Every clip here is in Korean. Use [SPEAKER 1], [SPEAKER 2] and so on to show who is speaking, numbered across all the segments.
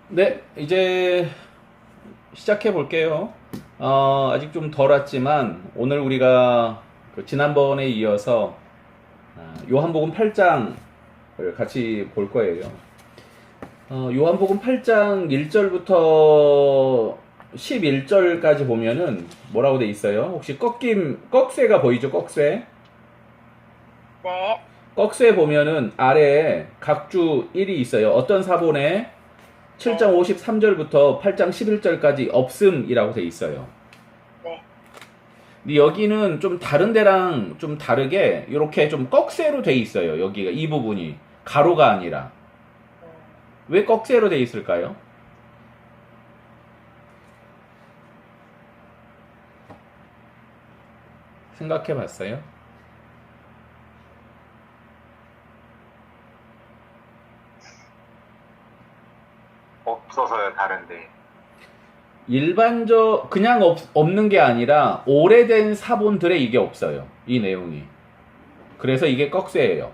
[SPEAKER 1] 네, 이제 시작해 볼게요. 아직 좀 덜 왔지만 오늘 우리가 그 지난번에 이어서 요한복음 8장을 같이 볼 거예요. 요한복음 8장 1절부터 11절까지 보면은 뭐라고 돼 있어요? 혹시 꺽쇠가 보이죠? 꺽쇠?
[SPEAKER 2] 네.
[SPEAKER 1] 꺽쇠 보면은 아래에 각주 1이 있어요. 어떤 사본에 7장 53절부터 8장 11절까지 없음이라고 돼 있어요.
[SPEAKER 2] 네.
[SPEAKER 1] 근데 여기는 좀 다른 데랑 좀 다르게 이렇게 좀 꺽쇠로 돼 있어요. 여기가 이 부분이 가로가 아니라.
[SPEAKER 2] 음,
[SPEAKER 1] 왜 꺽쇠로 돼 있을까요? 생각해 봤어요?
[SPEAKER 3] 없어서요, 다른데.
[SPEAKER 1] 그냥 없는 게 아니라 오래된 사본들에 이게 없어요. 이 내용이. 그래서 이게 꺽쇠예요.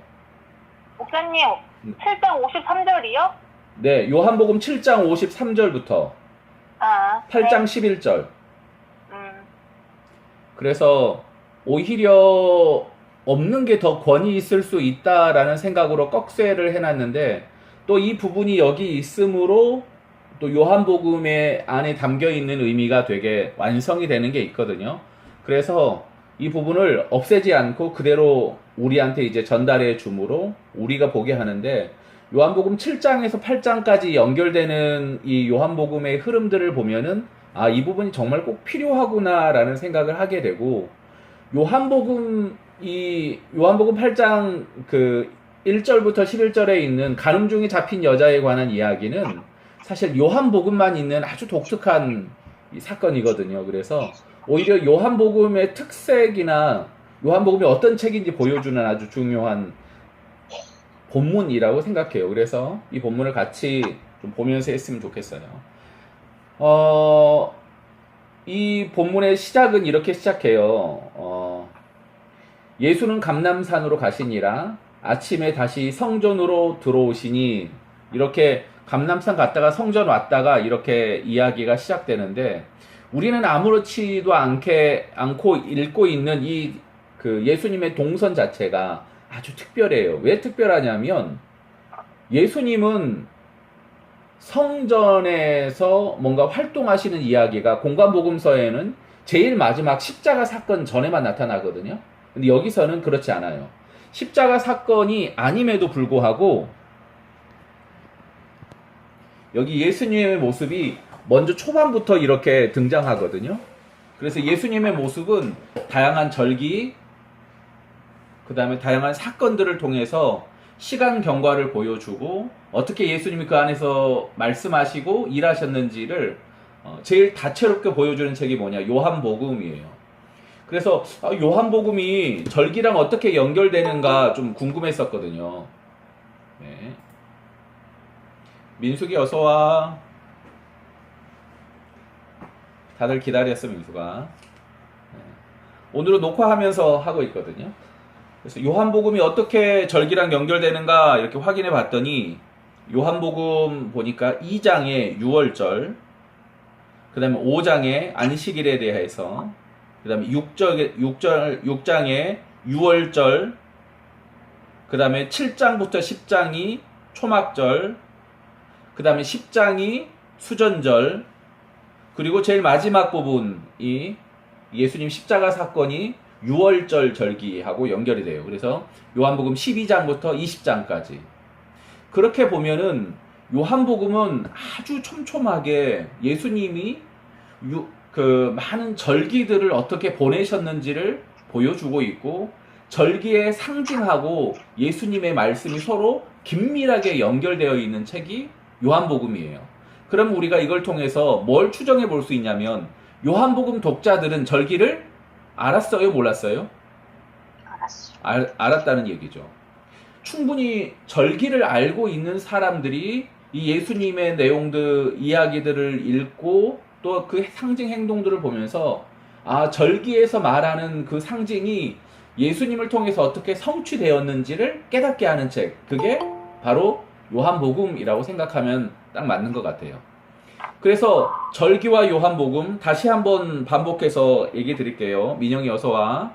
[SPEAKER 2] 목사님, 7장 53절이요?
[SPEAKER 1] 네, 요한복음 7장 53절부터
[SPEAKER 2] 아,
[SPEAKER 1] 8장
[SPEAKER 2] 네.
[SPEAKER 1] 11절.
[SPEAKER 2] 음,
[SPEAKER 1] 그래서 오히려 없는 게 더 권위 있을 수 있다라는 생각으로 꺽쇠를 해놨는데 또 이 부분이 여기 있으므로 또 요한복음의 안에 담겨 있는 의미가 되게 완성이 되는 게 있거든요. 그래서 이 부분을 없애지 않고 그대로 우리한테 이제 전달해 주므로 우리가 보게 하는데 요한복음 7장에서 8장까지 연결되는 이 요한복음의 흐름들을 보면은 이 부분이 정말 꼭 필요하구나라는 생각을 하게 되고 요한복음 8장 그 1절부터 11절에 있는 간음 중에 잡힌 여자에 관한 이야기는 사실 요한복음만 있는 아주 독특한 사건이거든요. 그래서 오히려 요한복음의 특색이나 요한복음이 어떤 책인지 보여주는 아주 중요한 본문이라고 생각해요. 그래서 이 본문을 같이 좀 보면서 했으면 좋겠어요. 이 본문의 시작은 이렇게 시작해요. 예수는 감람산으로 가시니라 아침에 다시 성전으로 들어오시니 이렇게 감람산 갔다가 성전 왔다가 이렇게 이야기가 시작되는데 우리는 아무렇지도 않고 읽고 있는 이 그 예수님의 동선 자체가 아주 특별해요. 왜 특별하냐면 예수님은 성전에서 뭔가 활동하시는 이야기가 공관복음서에는 제일 마지막 십자가 사건 전에만 나타나거든요. 근데 여기서는 그렇지 않아요. 십자가 사건이 아님에도 불구하고 여기 예수님의 모습이 먼저 초반부터 이렇게 등장하거든요. 그래서 예수님의 모습은 다양한 절기, 그 다음에 다양한 사건들을 통해서 시간 경과를 보여주고 어떻게 예수님이 그 안에서 말씀하시고 일하셨는지를 제일 다채롭게 보여주는 책이 뭐냐? 요한복음이에요. 그래서 요한복음이 절기랑 어떻게 연결되는가 좀 궁금했었거든요. 네. 민숙이 어서와. 다들 기다렸어, 민숙아. 네. 오늘은 녹화하면서 하고 있거든요. 그래서 요한복음이 어떻게 절기랑 연결되는가 이렇게 확인해 봤더니 요한복음 보니까 2장에 6월절, 그 다음에 5장에 안식일에 대해서, 그 다음에 6장에 6월절, 그 다음에 7장부터 10장이 초막절, 그 다음에 10장이 수전절, 그리고 제일 마지막 부분이 예수님 십자가 사건이 6월절 절기하고 연결이 돼요. 그래서 요한복음 12장부터 20장까지. 그렇게 보면은 요한복음은 아주 촘촘하게 예수님이 그 많은 절기들을 어떻게 보내셨는지를 보여주고 있고 절기에 상징하고 예수님의 말씀이 서로 긴밀하게 연결되어 있는 책이 요한복음이에요. 그럼 우리가 이걸 통해서 뭘 추정해 볼 수 있냐면 요한복음 독자들은 절기를 알았어요? 몰랐어요?
[SPEAKER 2] 알았어.
[SPEAKER 1] 알았다는 얘기죠. 충분히 절기를 알고 있는 사람들이 이 예수님의 내용들, 이야기들을 읽고 또 그 상징 행동들을 보면서 절기에서 말하는 그 상징이 예수님을 통해서 어떻게 성취되었는지를 깨닫게 하는 책. 그게 바로 요한복음이라고 생각하면 딱 맞는 것 같아요. 그래서 절기와 요한복음 다시 한번 반복해서 얘기 드릴게요. 민영이 어서와.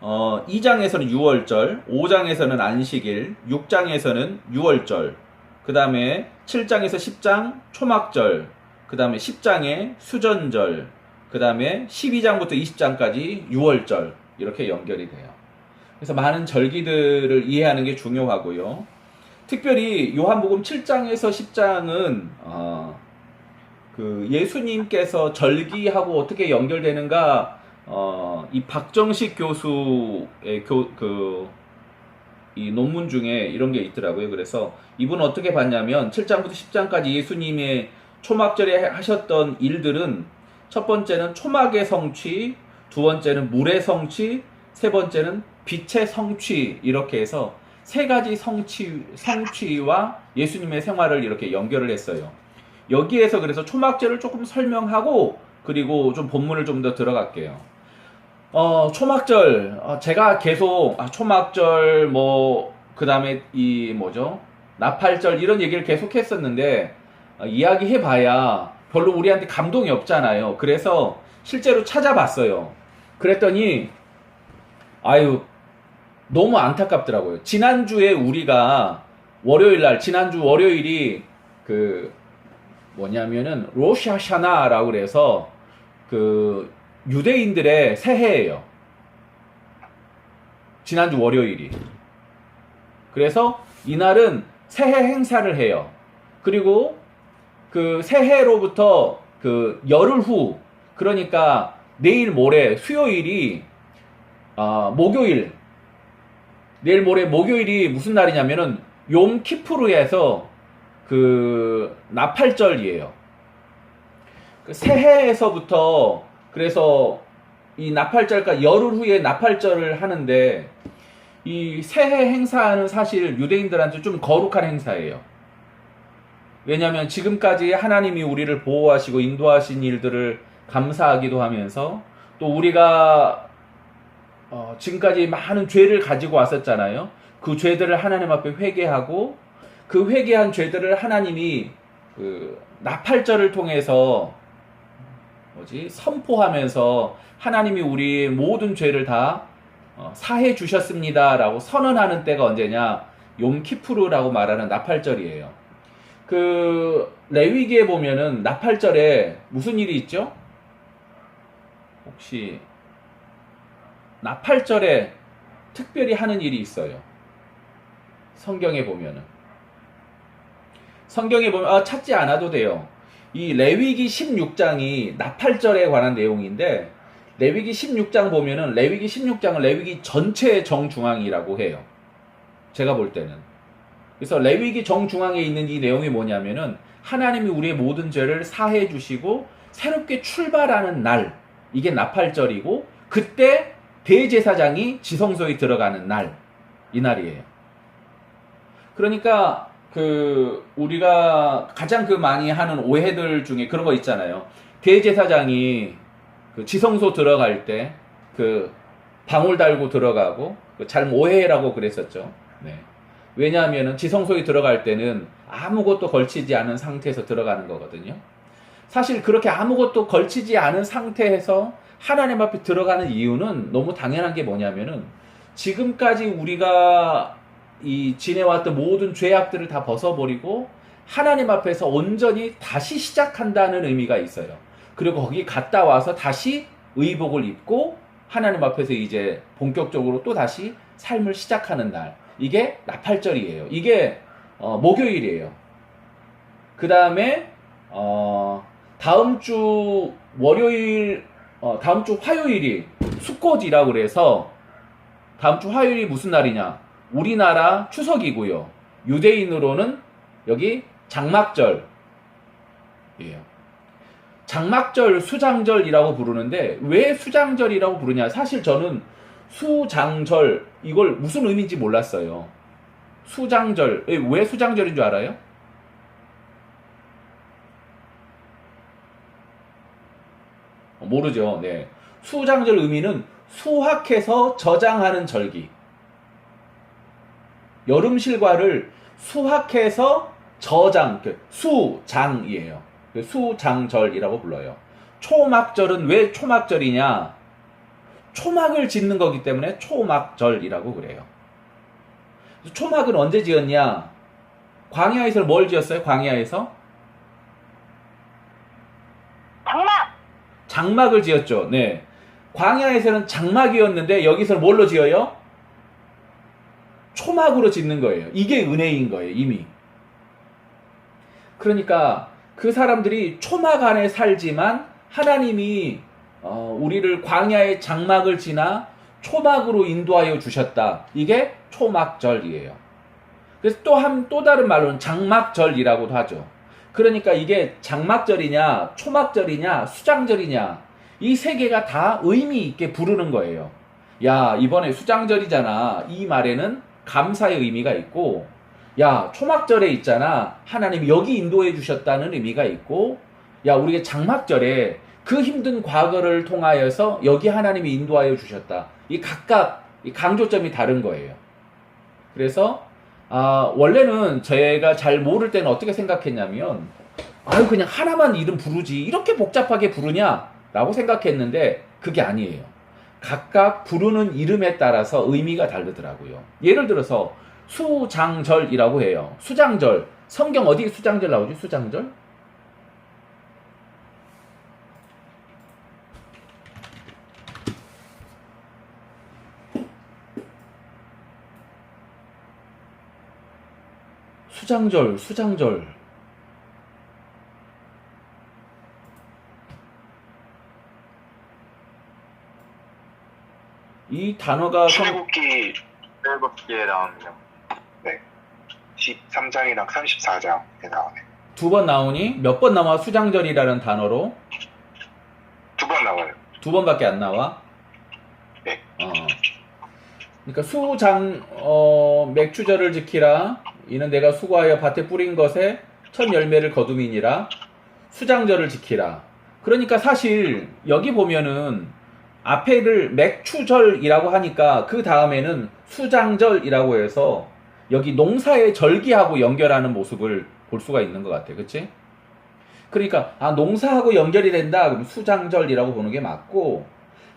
[SPEAKER 1] 2장에서는 6월절, 5장에서는 안식일, 6장에서는 6월절, 그 다음에 7장에서 10장 초막절, 그 다음에 10장에 수전절, 그 다음에 12장부터 20장까지 6월절, 이렇게 연결이 돼요. 그래서 많은 절기들을 이해하는 게 중요하고요. 특별히 요한복음 7장에서 10장은 그 예수님께서 절기하고 어떻게 연결되는가, 이 박정식 교수의 이 논문 중에 이런 게 있더라고요. 그래서 이분은 어떻게 봤냐면 7장부터 10장까지 예수님의 초막절에 하셨던 일들은 첫 번째는 초막의 성취, 두 번째는 물의 성취, 세 번째는 빛의 성취, 이렇게 해서 세 가지 성취와 예수님의 생활을 이렇게 연결을 했어요. 여기에서 그래서 초막절을 조금 설명하고 그리고 좀 본문을 좀 더 들어갈게요. 초막절, 제가 계속 초막절 그 다음에 나팔절 이런 얘기를 계속 했었는데 이야기해봐야 별로 우리한테 감동이 없잖아요. 그래서 실제로 찾아봤어요. 그랬더니 너무 안타깝더라고요. 지난주에 우리가 지난주 월요일이 로시 하샤나라고 그래서 유대인들의 새해예요. 지난주 월요일이. 그래서 이날은 새해 행사를 해요. 그리고 그 새해로부터 열흘 후, 그러니까 내일 모레 수요일이 목요일, 내일 모레 목요일이 무슨 날이냐면은 욤 키푸르에서 나팔절이에요. 새해에서부터 그래서 이 나팔절과 열흘 후에 나팔절을 하는데 이 새해 행사는 사실 유대인들한테 좀 거룩한 행사예요. 왜냐하면 지금까지 하나님이 우리를 보호하시고 인도하신 일들을 감사하기도 하면서 또 우리가 지금까지 많은 죄를 가지고 왔었잖아요. 그 죄들을 하나님 앞에 회개하고 그 회개한 죄들을 하나님이 나팔절을 통해서 선포하면서 하나님이 우리의 모든 죄를 다 사해 주셨습니다라고 선언하는 때가 언제냐? 욤 키푸르라고 말하는 나팔절이에요. 레위기에 보면은 나팔절에 무슨 일이 있죠? 혹시 나팔절에 특별히 하는 일이 있어요. 성경에 보면 찾지 않아도 돼요. 이 레위기 16장이 나팔절에 관한 내용인데 레위기 16장 보면은 레위기 16장은 레위기 전체의 정중앙이라고 해요. 제가 볼 때는. 그래서 레위기 정중앙에 있는 이 내용이 뭐냐면은 하나님이 우리의 모든 죄를 사해 주시고 새롭게 출발하는 날, 이게 나팔절이고 그때 대제사장이 지성소에 들어가는 날, 이 날이에요. 그러니까 우리가 가장 많이 하는 오해들 중에 그런 거 있잖아요. 대제사장이 지성소 들어갈 때 방울 달고 들어가고 잘 오해라고 그랬었죠. 네. 왜냐하면 지성소에 들어갈 때는 아무것도 걸치지 않은 상태에서 들어가는 거거든요. 사실 그렇게 아무것도 걸치지 않은 상태에서 하나님 앞에 들어가는 이유는 너무 당연한 게 뭐냐면은 지금까지 우리가 지내왔던 모든 죄악들을 다 벗어버리고 하나님 앞에서 온전히 다시 시작한다는 의미가 있어요. 그리고 거기 갔다 와서 다시 의복을 입고 하나님 앞에서 이제 본격적으로 또 다시 삶을 시작하는 날, 이게 나팔절이에요. 이게 목요일이에요. 그 다음에 다음 주 화요일이 수꽃이라고 그래서 다음 주 화요일이 무슨 날이냐? 우리나라 추석이고요. 유대인으로는 여기 장막절이에요. 장막절, 수장절이라고 부르는데 왜 수장절이라고 부르냐? 사실 저는 수장절 이걸 무슨 의미인지 몰랐어요. 수장절, 왜 수장절인 줄 알아요? 모르죠. 네. 수장절 의미는 수확해서 저장하는 절기. 여름 실과를 수학해서 저장, 수장이에요. 수장절이라고 불러요. 초막절은 왜 초막절이냐? 초막을 짓는 거기 때문에 초막절이라고 그래요. 초막은 언제 지었냐? 광야에서 뭘 지었어요? 광야에서?
[SPEAKER 2] 장막!
[SPEAKER 1] 장막을 지었죠. 네. 광야에서는 장막이었는데 여기서 뭘로 지어요? 초막으로 짓는 거예요. 이게 은혜인 거예요, 이미. 그러니까 그 사람들이 초막 안에 살지만 하나님이 우리를 광야의 장막을 지나 초막으로 인도하여 주셨다. 이게 초막절이에요. 그래서 또 다른 말로는 장막절이라고도 하죠. 그러니까 이게 장막절이냐, 초막절이냐, 수장절이냐, 이 세 개가 다 의미 있게 부르는 거예요. 야, 이번에 수장절이잖아. 이 말에는 감사의 의미가 있고, 야, 초막절에 있잖아. 하나님이 여기 인도해 주셨다는 의미가 있고, 야, 우리가 장막절에 그 힘든 과거를 통하여서 여기 하나님이 인도하여 주셨다. 이 각각 이 강조점이 다른 거예요. 그래서 원래는 제가 잘 모를 때는 어떻게 생각했냐면, 그냥 하나만 이름 부르지 이렇게 복잡하게 부르냐? 라고 생각했는데 그게 아니에요. 각각 부르는 이름에 따라서 의미가 다르더라고요. 예를 들어서 수장절이라고 해요. 수장절. 성경 어디 수장절 나오지? 수장절? 수장절. 이 단어가
[SPEAKER 3] 출애굽기에 나오네요. 네. 13장이랑 34장에 나오네.
[SPEAKER 1] 두 번 나오니 몇 번 나와? 수장절이라는 단어로?
[SPEAKER 3] 2번 나와요.
[SPEAKER 1] 2번밖에 안 나와?
[SPEAKER 3] 네.
[SPEAKER 1] 그러니까 맥추절을 지키라. 이는 내가 수고하여 밭에 뿌린 것에 첫 열매를 거둠이니라. 수장절을 지키라. 그러니까 사실 여기 보면은 앞에를 맥추절이라고 하니까 그 다음에는 수장절이라고 해서 여기 농사의 절기하고 연결하는 모습을 볼 수가 있는 것 같아요. 그치? 그러니까 농사하고 연결이 된다. 그럼 수장절이라고 보는 게 맞고,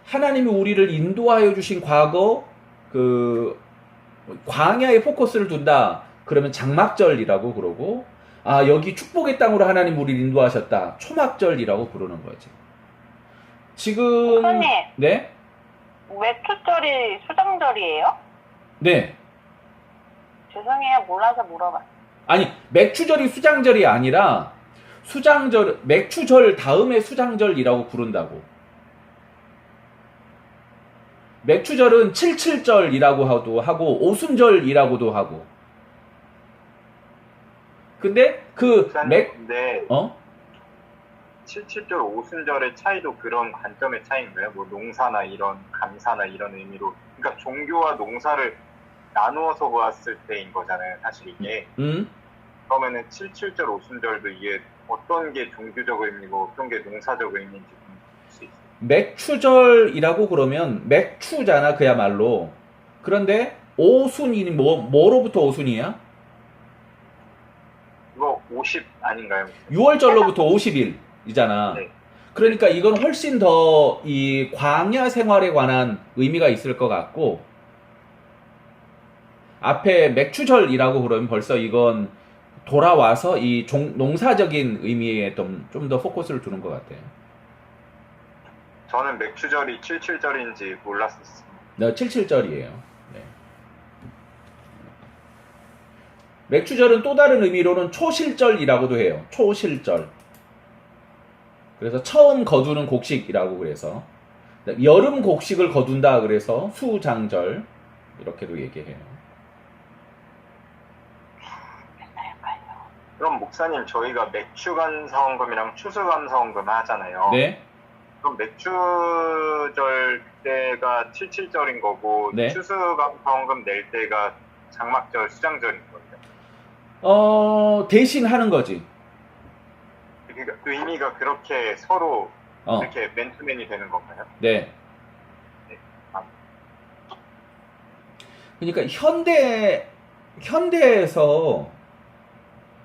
[SPEAKER 1] 하나님이 우리를 인도하여 주신 과거 광야에 포커스를 둔다. 그러면 장막절이라고 그러고, 여기 축복의 땅으로 하나님 우리를 인도하셨다. 초막절이라고 부르는 거지. 지금
[SPEAKER 2] 목사님.
[SPEAKER 1] 네?
[SPEAKER 2] 맥주절이 수장절이에요?
[SPEAKER 1] 네.
[SPEAKER 2] 죄송해요. 몰라서 물어봤어요.
[SPEAKER 1] 아니, 맥추절이 수장절이 아니라 맥추절 다음에 수장절이라고 부른다고. 맥추절은 77절이라고 하고 오순절이라고도 하고. 근데
[SPEAKER 3] 근데
[SPEAKER 1] 어?
[SPEAKER 3] 77절, 오순절의 차이도 그런 관점의 차이인가요? 뭐 농사나 이런 감사나 이런 의미로. 그러니까 종교와 농사를 나누어서 보았을 때인 거잖아요. 사실 이게. 그러면은 77절, 오순절도 이게 어떤 게 종교적 의미고 어떤 게 농사적 의미인지 볼 수 있어요.
[SPEAKER 1] 맥추절이라고 그러면 맥추잖아 그야말로. 그런데 오순이 뭐로부터 오순이야?
[SPEAKER 3] 이거 50 아닌가요?
[SPEAKER 1] 6월절로부터 50일이잖아.
[SPEAKER 3] 네.
[SPEAKER 1] 그러니까 이건 훨씬 더 이 광야 생활에 관한 의미가 있을 것 같고, 앞에 맥추절이라고 그러면 벌써 이건 돌아와서 이 농사적인 의미에 좀 더 포커스를 두는 것 같아요.
[SPEAKER 3] 저는 맥추절이 77절인지 몰랐었어요.
[SPEAKER 1] 네, 77절이에요. 네. 맥추절은 또 다른 의미로는 초실절이라고도 해요. 초실절. 그래서 처음 거두는 곡식이라고 그래서, 여름 곡식을 거둔다 그래서 수장절 이렇게도 얘기해요.
[SPEAKER 3] 그럼 목사님, 저희가 맥추감사원금이랑 추수감사원금 하잖아요.
[SPEAKER 1] 네.
[SPEAKER 3] 그럼 맥추절 때가 77절인 거고,
[SPEAKER 1] 네.
[SPEAKER 3] 추수감사원금 낼 때가 장막절, 수장절인 거예요.
[SPEAKER 1] 대신 하는 거지.
[SPEAKER 3] 그러니까 의미가 그렇게 서로 이렇게 맨투맨이 되는 건가요?
[SPEAKER 1] 네.
[SPEAKER 3] 네.
[SPEAKER 1] 그러니까 현대 현대에서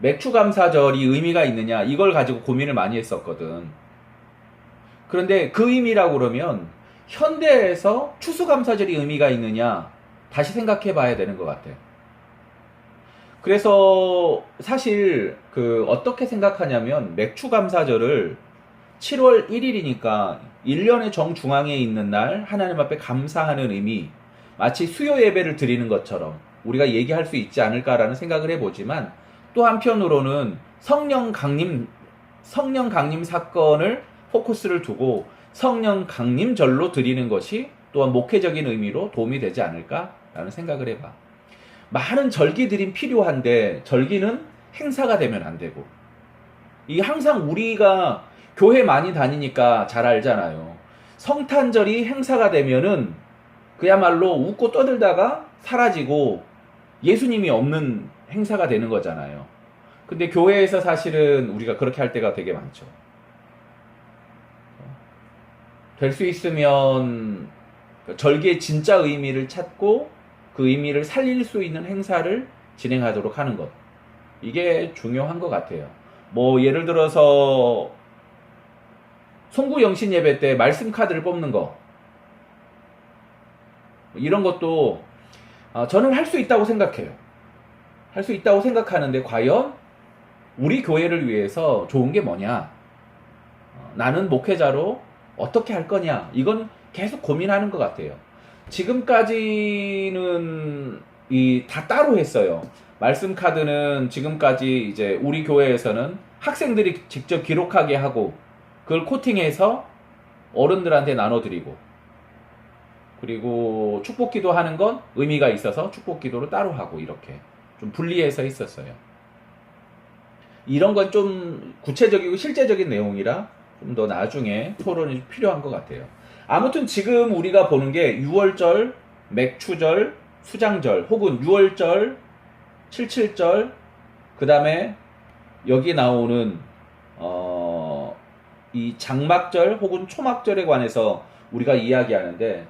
[SPEAKER 1] 맥추감사절이 의미가 있느냐 이걸 가지고 고민을 많이 했었거든. 그런데 그 의미라고 그러면 현대에서 추수감사절이 의미가 있느냐 다시 생각해 봐야 되는 것 같아. 그래서 사실 어떻게 생각하냐면 맥추감사절을 7월 1일이니까 1년의 정중앙에 있는 날 하나님 앞에 감사하는 의미, 마치 수요 예배를 드리는 것처럼 우리가 얘기할 수 있지 않을까라는 생각을 해보지만, 또 한편으로는 성령 강림 사건을 포커스를 두고 성령 강림절로 드리는 것이 또한 목회적인 의미로 도움이 되지 않을까라는 생각을 해봐. 많은 절기들이 필요한데 절기는 행사가 되면 안 되고, 이 항상 우리가 교회 많이 다니니까 잘 알잖아요. 성탄절이 행사가 되면은 그야말로 웃고 떠들다가 사라지고 예수님이 없는 행사가 되는 거잖아요. 근데 교회에서 사실은 우리가 그렇게 할 때가 되게 많죠. 될 수 있으면 절기의 진짜 의미를 찾고 그 의미를 살릴 수 있는 행사를 진행하도록 하는 것. 이게 중요한 것 같아요. 뭐 예를 들어서 송구 영신 예배 때 말씀 카드를 뽑는 거, 이런 것도 저는 할 수 있다고 생각해요. 할 수 있다고 생각하는데 과연 우리 교회를 위해서 좋은 게 뭐냐? 나는 목회자로 어떻게 할 거냐? 이건 계속 고민하는 것 같아요. 지금까지는 다 따로 했어요. 말씀 카드는 지금까지 이제 우리 교회에서는 학생들이 직접 기록하게 하고 그걸 코팅해서 어른들한테 나눠드리고, 그리고 축복기도 하는 건 의미가 있어서 축복기도를 따로 하고, 이렇게 좀 분리해서 했었어요. 이런 건 좀 구체적이고 실제적인 내용이라 좀 더 나중에 토론이 필요한 것 같아요. 아무튼 지금 우리가 보는 게 6월절, 맥추절, 수장절, 혹은 6월절, 77절, 그 다음에 여기 나오는 이 장막절 혹은 초막절에 관해서 우리가 이야기하는데,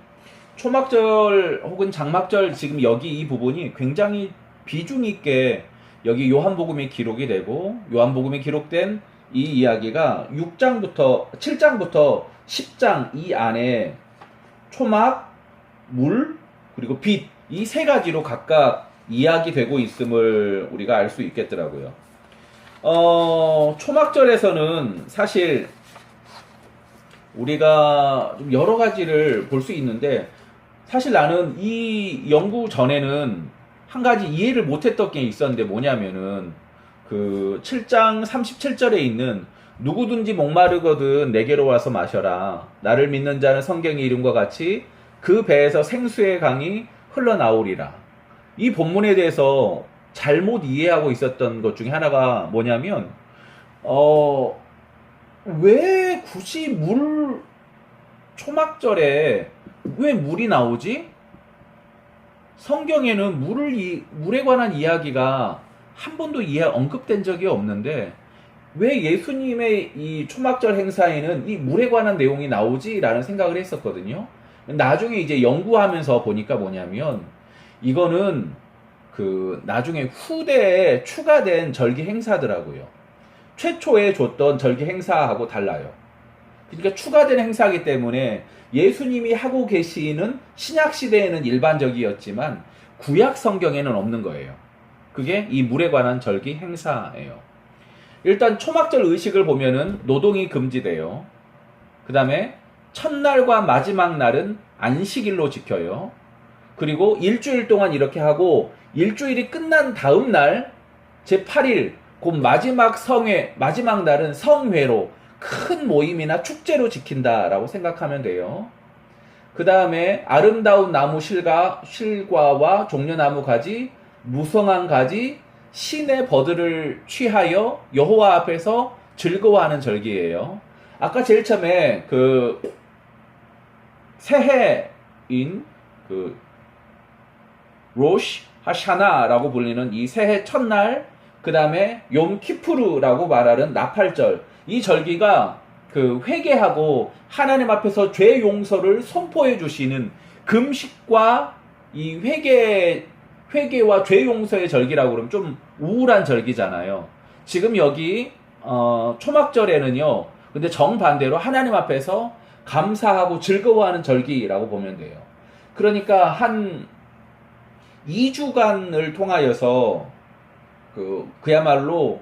[SPEAKER 1] 초막절 혹은 장막절, 지금 여기 이 부분이 굉장히 비중 있게 여기 요한복음에 기록이 되고, 요한복음에 기록된 이 이야기가 7장부터 10장 이 안에 초막, 물, 그리고 빛, 이 세 가지로 각각 이야기되고 있음을 우리가 알 수 있겠더라고요. 초막절에서는 사실 우리가 좀 여러 가지를 볼 수 있는데, 사실 나는 이 연구 전에는 한 가지 이해를 못했던 게 있었는데, 뭐냐면은 7장 37절에 있는 누구든지 목마르거든 내게로 와서 마셔라. 나를 믿는 자는 성경의 이름과 같이 그 배에서 생수의 강이 흘러나오리라. 이 본문에 대해서 잘못 이해하고 있었던 것 중에 하나가 뭐냐면, 왜 굳이 초막절에 왜 물이 나오지? 성경에는 물에 관한 이야기가 한 번도 언급된 적이 없는데 왜 예수님의 이 초막절 행사에는 이 물에 관한 내용이 나오지? 라는 생각을 했었거든요. 나중에 이제 연구하면서 보니까 뭐냐면, 이거는 나중에 후대에 추가된 절기 행사더라고요. 최초에 줬던 절기 행사하고 달라요. 그러니까 추가된 행사이기 때문에 예수님이 하고 계시는 신약 시대에는 일반적이었지만 구약 성경에는 없는 거예요. 그게 이 물에 관한 절기 행사예요. 일단 초막절 의식을 보면은 노동이 금지돼요. 그 다음에 첫날과 마지막 날은 안식일로 지켜요. 그리고 일주일 동안 이렇게 하고, 일주일이 끝난 다음 날 제8일 곧 마지막 날은 성회로 큰 모임이나 축제로 지킨다라고 생각하면 돼요. 그 다음에 아름다운 나무 실과와 종려나무 가지, 무성한 가지, 신의 버들을 취하여 여호와 앞에서 즐거워하는 절기예요. 아까 제일 처음에 새해인 로시 하샤나라고 불리는 이 새해 첫날, 그 다음에 욤 키푸르라고 말하는 나팔절, 이 절기가 회개하고 하나님 앞에서 죄 용서를 선포해 주시는 금식과 이 회개 회개와 죄 용서의 절기라고 그러면 좀 우울한 절기잖아요. 지금 여기 초막절에는요. 근데 정반대로 하나님 앞에서 감사하고 즐거워하는 절기라고 보면 돼요. 그러니까 한 2주간을 통하여서 그야말로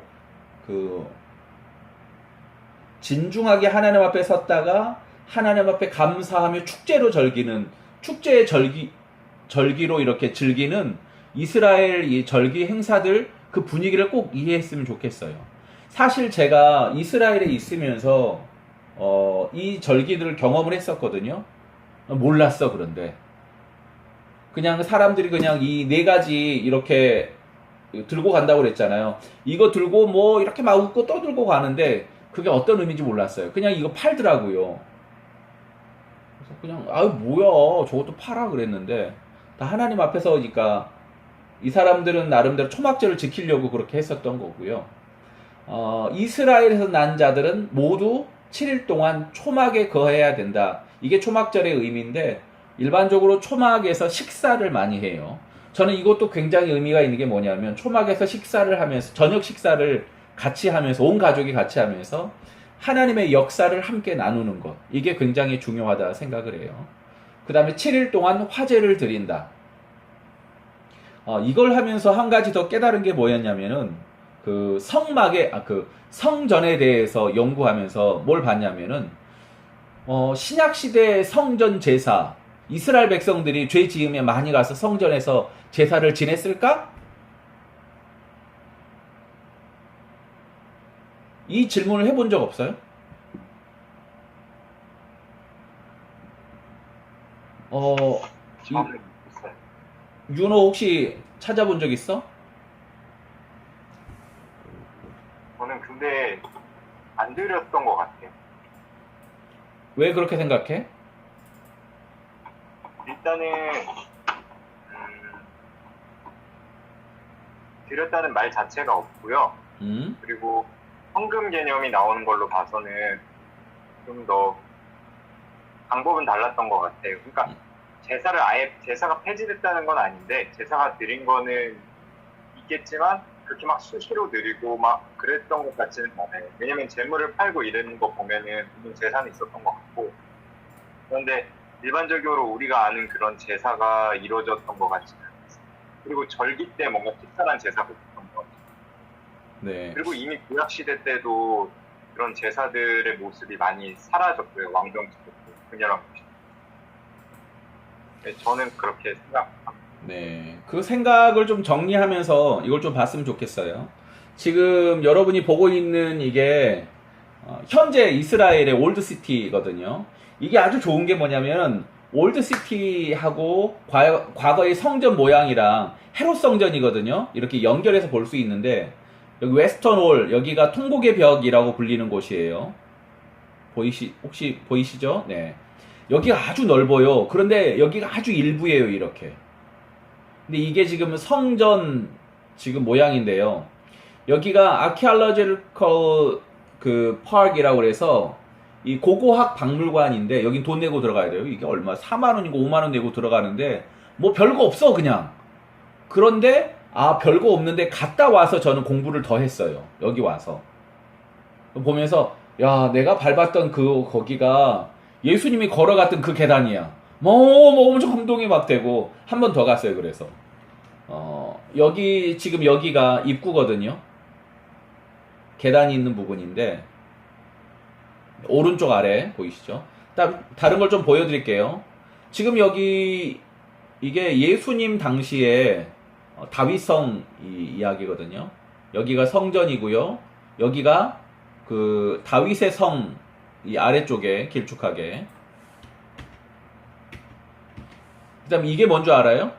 [SPEAKER 1] 진중하게 하나님 앞에 섰다가 하나님 앞에 감사하며 축제의 절기로 이렇게 즐기는 이스라엘 이 절기 행사들 그 분위기를 꼭 이해했으면 좋겠어요. 사실 제가 이스라엘에 있으면서 이 절기들을 경험을 했었거든요. 몰랐어. 그런데 그냥 사람들이 그냥 이 네 가지 이렇게 들고 간다고 그랬잖아요. 이거 들고 뭐 이렇게 막 웃고 떠들고 가는데 그게 어떤 의미인지 몰랐어요. 그냥 이거 팔더라고요. 그래서 그냥 아유 뭐야 저것도 팔아 그랬는데 다 하나님 앞에 서니까 이 사람들은 나름대로 초막절을 지키려고 그렇게 했었던 거고요. 이스라엘에서 난 자들은 모두 7일 동안 초막에 거해야 된다. 이게 초막절의 의미인데 일반적으로 초막에서 식사를 많이 해요. 저는 이것도 굉장히 의미가 있는 게 뭐냐면 초막에서 식사를 하면서 저녁 식사를 같이 하면서 온 가족이 같이 하면서 하나님의 역사를 함께 나누는 것 이게 굉장히 중요하다 생각을 해요. 그 다음에 7일 동안 화제를 드린다. 이걸 하면서 한 가지 더 깨달은 게 뭐였냐면은 그 성전에 대해서 연구하면서 뭘 봤냐면은 신약 시대의 성전 제사 이스라엘 백성들이 죄 지으면 많이 가서 성전에서 제사를 지냈을까? 이 질문을 해본 적 없어요?
[SPEAKER 3] 저는 있어요.
[SPEAKER 1] 윤호 혹시 찾아본 적 있어?
[SPEAKER 3] 저는 근데 안 드렸던 것 같아요.
[SPEAKER 1] 왜 그렇게 생각해?
[SPEAKER 3] 일단은 드렸다는 말 자체가 없고요. 그리고 헌금 개념이 나오는 걸로 봐서는 좀 더 방법은 달랐던 것 같아요. 그러니까 제사가 폐지됐다는 건 아닌데 제사가 드린 거는 있겠지만 그렇게 막 수시로 드리고 막 그랬던 것 같지는 않아요. 왜냐면 재물을 팔고 이러는 거 보면은 물론 제사는 있었던 것 같고 그런데 일반적으로 우리가 아는 그런 제사가 이루어졌던 것 같지는 않았어요. 그리고 절기 때 뭔가 특별한 제사가 있었던 것 같아요.
[SPEAKER 1] 네.
[SPEAKER 3] 그리고 이미 구약 시대 때도 그런 제사들의 모습이 많이 사라졌고요. 왕정시대 때 그녀랑 네, 저는 그렇게 생각합니다.
[SPEAKER 1] 네. 그 생각을 좀 정리하면서 이걸 좀 봤으면 좋겠어요. 지금 여러분이 보고 있는 이게 현재 이스라엘의 올드시티거든요. 이게 아주 좋은 게 뭐냐면 올드시티하고 과거의 성전 모양이랑 헤롯 성전이거든요. 이렇게 연결해서 볼 수 있는데 여기 웨스턴홀 여기가 통곡의 벽이라고 불리는 곳이에요. 혹시 보이시죠? 네. 여기가 아주 넓어요. 그런데 여기가 아주 일부예요, 이렇게. 근데 이게 지금 성전 지금 모양인데요. 여기가 아키알러지컬 그 파크이라고 그래서 이 고고학 박물관인데 여긴 돈 내고 들어가야 돼요. 이게 얼마? 4만 원인가 5만 원 내고 들어가는데 뭐 별거 없어 그냥. 그런데 별거 없는데 갔다 와서 저는 공부를 더 했어요. 여기 와서. 보면서 야, 내가 밟았던 거기가 예수님이 걸어갔던 그 계단이야. 뭐 엄청 감동이 막 되고 한 번 더 갔어요. 그래서 지금 여기가 입구거든요. 계단이 있는 부분인데 오른쪽 아래 보이시죠? 다른 걸 좀 보여드릴게요. 지금 여기 이게 예수님 당시에 다윗성 이야기거든요. 여기가 성전이고요. 여기가 그 다윗의 성 이 아래쪽에 길쭉하게. 그다음 이게 뭔 줄 알아요?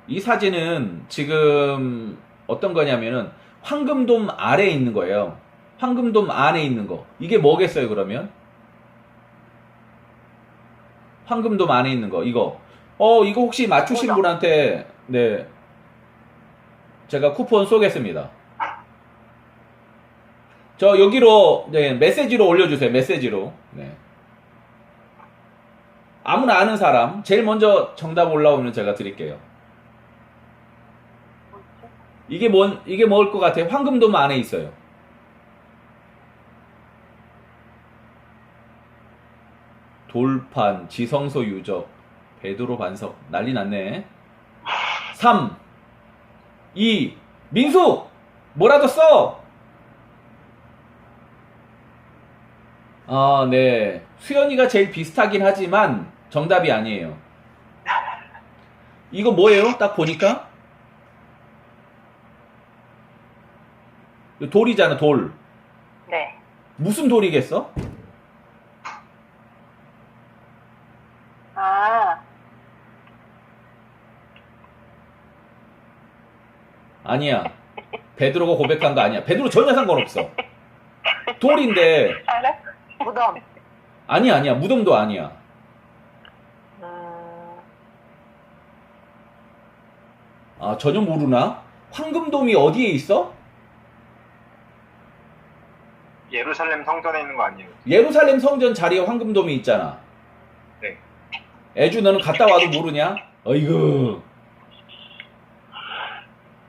[SPEAKER 1] 이 사진은 지금 어떤 거냐면은 황금돔 아래에 있는 거예요. 황금돔 안에 있는 거. 이게 뭐겠어요, 그러면? 황금돔 안에 있는 거. 이거 혹시 맞추신 분한테 네. 제가 쿠폰 쏘겠습니다. 저 여기로 네, 메시지로 올려주세요. 메시지로. 네. 아무나 아는 사람 제일 먼저 정답 올라오면 제가 드릴게요. 이게 뭐일 것 같아요? 황금돔 안에 있어요. 돌판, 지성소 유적, 베드로 반석, 난리 났네. 3, 2, 민수! 뭐라도 써! 아, 네. 수연이가 제일 비슷하긴 하지만 정답이 아니에요. 이거 뭐예요? 딱 보니까? 돌이잖아, 돌.
[SPEAKER 2] 네.
[SPEAKER 1] 무슨 돌이겠어?
[SPEAKER 2] 아,
[SPEAKER 1] 아니야. 베드로가 고백한 거 아니야. 베드로 전혀 상관없어. 돌인데,
[SPEAKER 2] 알아? 무덤.
[SPEAKER 1] 아니야. 무덤도 아니야. 아, 전혀 모르나? 황금돔이 어디에 있어?
[SPEAKER 3] 예루살렘 성전에 있는 거 아니에요?
[SPEAKER 1] 예루살렘 성전 자리에 황금돔이 있잖아.
[SPEAKER 3] 네.
[SPEAKER 1] 애주 너는 갔다 와도 모르냐? 어이구.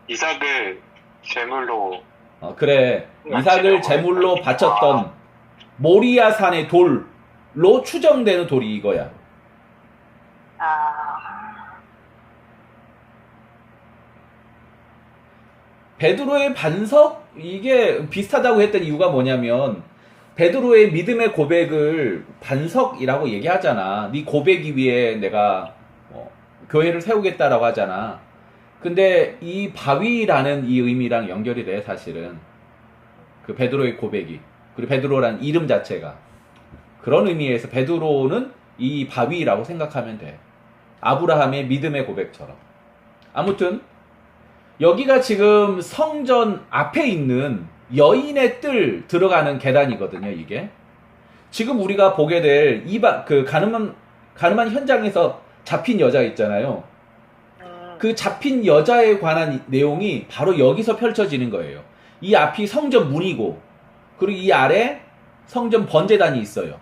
[SPEAKER 3] 이삭을 제물로
[SPEAKER 1] 그래. 이삭을 제물로 바쳤던 모리아 산의 돌로 추정되는 돌이 이거야.
[SPEAKER 2] 아,
[SPEAKER 1] 베드로의 반석? 이게 비슷하다고 했던 이유가 뭐냐면 베드로의 믿음의 고백을 반석이라고 얘기하잖아. 네 고백이 위해 내가 교회를 세우겠다라고 하잖아. 근데 이 바위라는 이 의미랑 연결이 돼, 사실은. 그 베드로의 고백이. 그리고 베드로란 이름 자체가. 그런 의미에서 베드로는 이 바위라고 생각하면 돼. 아브라함의 믿음의 고백처럼. 아무튼 여기가 지금 성전 앞에 있는 여인의 뜰 들어가는 계단이거든요, 이게. 지금 우리가 보게 될 가늠한 현장에서 잡힌 여자 있잖아요. 그 잡힌 여자에 관한 내용이 바로 여기서 펼쳐지는 거예요. 이 앞이 성전 문이고, 그리고 이 아래 성전 번제단이 있어요.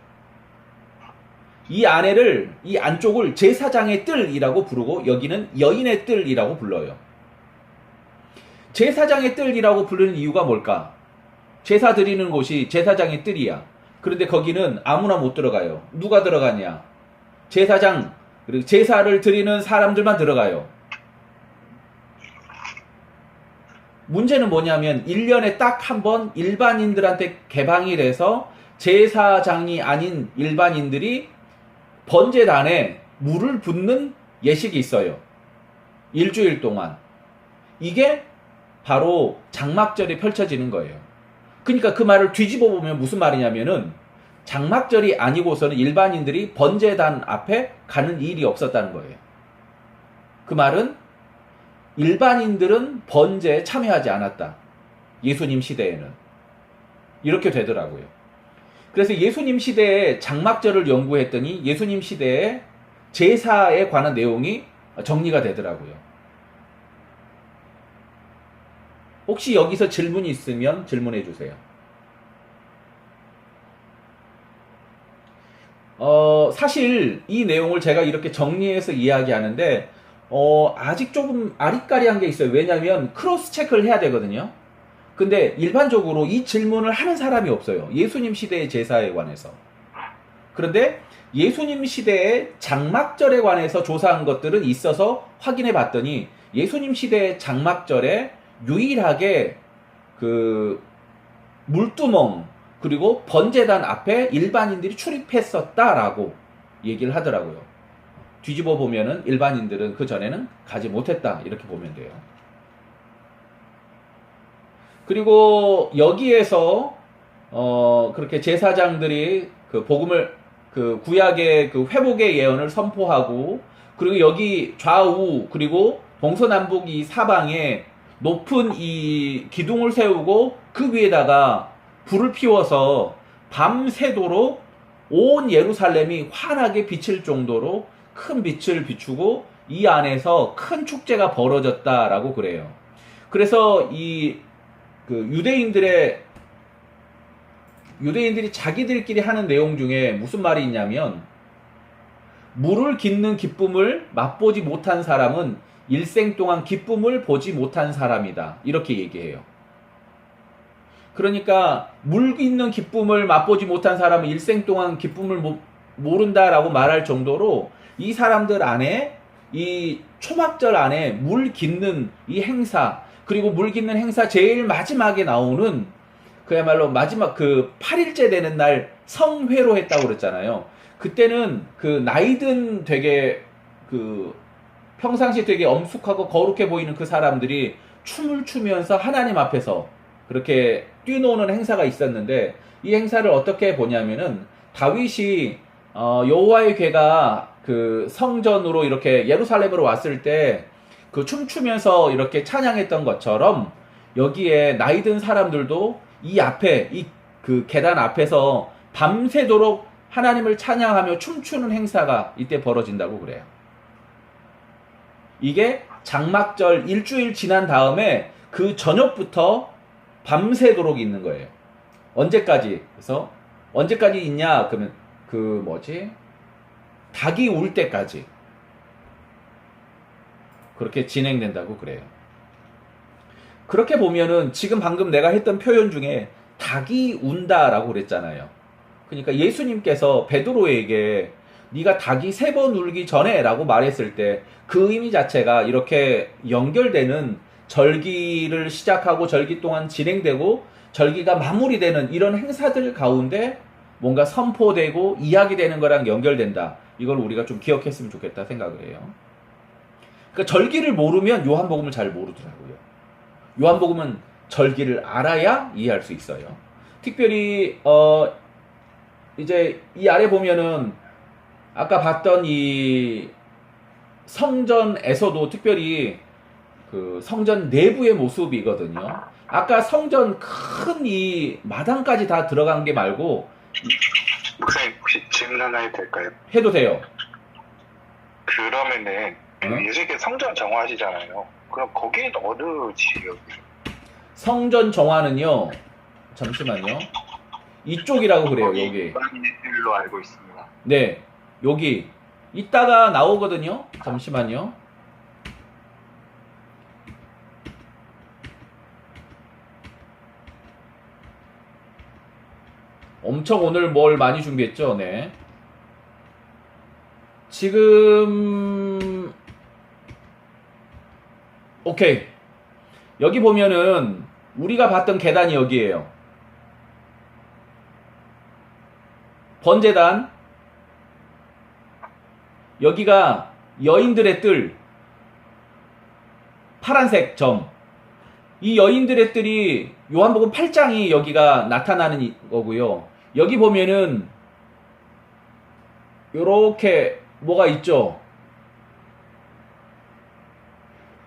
[SPEAKER 1] 이 안쪽을 제사장의 뜰이라고 부르고, 여기는 여인의 뜰이라고 불러요. 제사장의 뜰이라고 부르는 이유가 뭘까? 제사 드리는 곳이 제사장의 뜰이야. 그런데 거기는 아무나 못 들어가요. 누가 들어가냐? 제사장, 그리고 제사를 드리는 사람들만 들어가요. 문제는 뭐냐면 1년에 딱 한 번 일반인들한테 개방이 돼서 제사장이 아닌 일반인들이 번제단에 물을 붓는 예식이 있어요. 일주일 동안. 이게 바로 장막절이 펼쳐지는 거예요. 그러니까 그 말을 뒤집어 보면 무슨 말이냐면은 장막절이 아니고서는 일반인들이 번제단 앞에 가는 일이 없었다는 거예요. 그 말은 일반인들은 번제에 참여하지 않았다. 예수님 시대에는. 이렇게 되더라고요. 그래서 예수님 시대에 장막절을 연구했더니 예수님 시대에 제사에 관한 내용이 정리가 되더라고요. 혹시 여기서 질문이 있으면 질문해 주세요. 사실 이 내용을 제가 이렇게 정리해서 이야기하는데 아직 조금 아리까리한 게 있어요. 왜냐하면 크로스 체크를 해야 되거든요. 근데 일반적으로 이 질문을 하는 사람이 없어요. 예수님 시대의 제사에 관해서. 그런데 예수님 시대의 장막절에 관해서 조사한 것들은 있어서 확인해 봤더니 예수님 시대의 장막절에 유일하게 그 물두멍 그리고 번제단 앞에 일반인들이 출입했었다라고 얘기를 하더라고요. 뒤집어 보면은 일반인들은 그 전에는 가지 못했다 이렇게 보면 돼요. 그리고 여기에서 그렇게 제사장들이 그 복음을 그 구약의 그 회복의 예언을 선포하고 그리고 여기 좌우 그리고 동서남북 이 사방에 높은 이 기둥을 세우고 그 위에다가 불을 피워서 밤새도록 온 예루살렘이 환하게 비칠 정도로 큰 빛을 비추고 이 안에서 큰 축제가 벌어졌다라고 그래요. 그래서 이 그 유대인들이 자기들끼리 하는 내용 중에 무슨 말이 있냐면 물을 깃는 기쁨을 맛보지 못한 사람은 일생 동안 기쁨을 보지 못한 사람이다. 이렇게 얘기해요. 그러니까 물 깃는 기쁨을 맛보지 못한 사람은 일생 동안 기쁨을 모른다라고 말할 정도로 이 사람들 안에 이 초막절 안에 물 깃는 이 행사, 그리고 물 깃는 행사 제일 마지막에 나오는 그야말로 마지막 그 8일째 되는 날 성회로 했다고 그랬잖아요. 그때는 그 나이든 되게 그 평상시 되게 엄숙하고 거룩해 보이는 그 사람들이 춤을 추면서 하나님 앞에서 그렇게 뛰노는 행사가 있었는데, 이 행사를 어떻게 보냐면은 다윗이 여호와의 궤가 그 성전으로 이렇게 예루살렘으로 왔을 때 그 춤추면서 이렇게 찬양했던 것처럼 여기에 나이든 사람들도 이 앞에 이 그 계단 앞에서 밤새도록 하나님을 찬양하며 춤추는 행사가 이때 벌어진다고 그래요. 이게 장막절 일주일 지난 다음에 그 저녁부터 밤새도록 있는 거예요. 언제까지? 그래서 언제까지 있냐? 그러면 그 뭐지? 닭이 울 때까지 그렇게 진행된다고 그래요. 그렇게 보면은 지금 방금 내가 했던 표현 중에 닭이 운다라고 그랬잖아요. 그러니까 예수님께서 베드로에게 네가 닭이 3번 울기 전에라고 말했을 때 그 의미 자체가 이렇게 연결되는, 절기를 시작하고 절기 동안 진행되고 절기가 마무리되는 이런 행사들 가운데 뭔가 선포되고 이야기되는 거랑 연결된다. 이걸 우리가 좀 기억했으면 좋겠다 생각을 해요. 그러니까 절기를 모르면 요한복음을 잘 모르더라고요. 요한복음은 절기를 알아야 이해할 수 있어요. 특별히 이제 이 아래 보면은 아까 봤던 이 성전에서도 특별히 그 성전 내부의 모습이거든요. 아까 성전 큰 이 마당까지 다 들어간 게 말고.
[SPEAKER 3] 목사님 혹시 질문 하나 해도 될까요?
[SPEAKER 1] 해도 돼요.
[SPEAKER 3] 그러면은 예수님께서 성전 정화하시잖아요. 그럼 거기는 어느 지역이에요?
[SPEAKER 1] 성전 정화는요, 잠시만요. 이쪽이라고 그래요. 여기.
[SPEAKER 3] 이방인의 길로 알고 있습니다.
[SPEAKER 1] 네, 여기 이따가 나오거든요. 잠시만요. 엄청 오늘 뭘 많이 준비했죠. 네. 지금 오케이. 여기 보면은 우리가 봤던 계단이 여기에요. 번제단. 여기가 여인들의 뜰. 파란색 점. 이 여인들의 뜰이 요한복음 8장이 여기가 나타나는 거고요. 여기 보면은 요렇게 뭐가 있죠.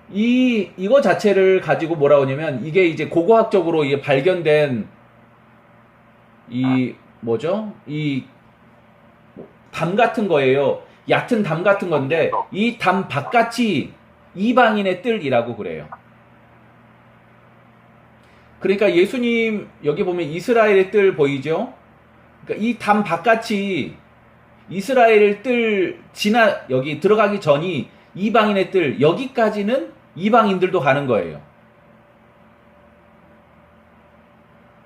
[SPEAKER 1] 이거 자체를 가지고 뭐라고 하냐면, 이게 이제 고고학적으로 이게 발견된 이 뭐죠? 이 담 같은 거예요. 얕은 담 같은 건데 이 담 바깥이 이방인의 뜰이라고 그래요. 그러니까 예수님 여기 보면 이스라엘의 뜰 보이죠? 그러니까 이 담 바깥이 이스라엘 뜰 여기 들어가기 전이 이방인의 뜰, 여기까지는 이방인들도 가는 거예요.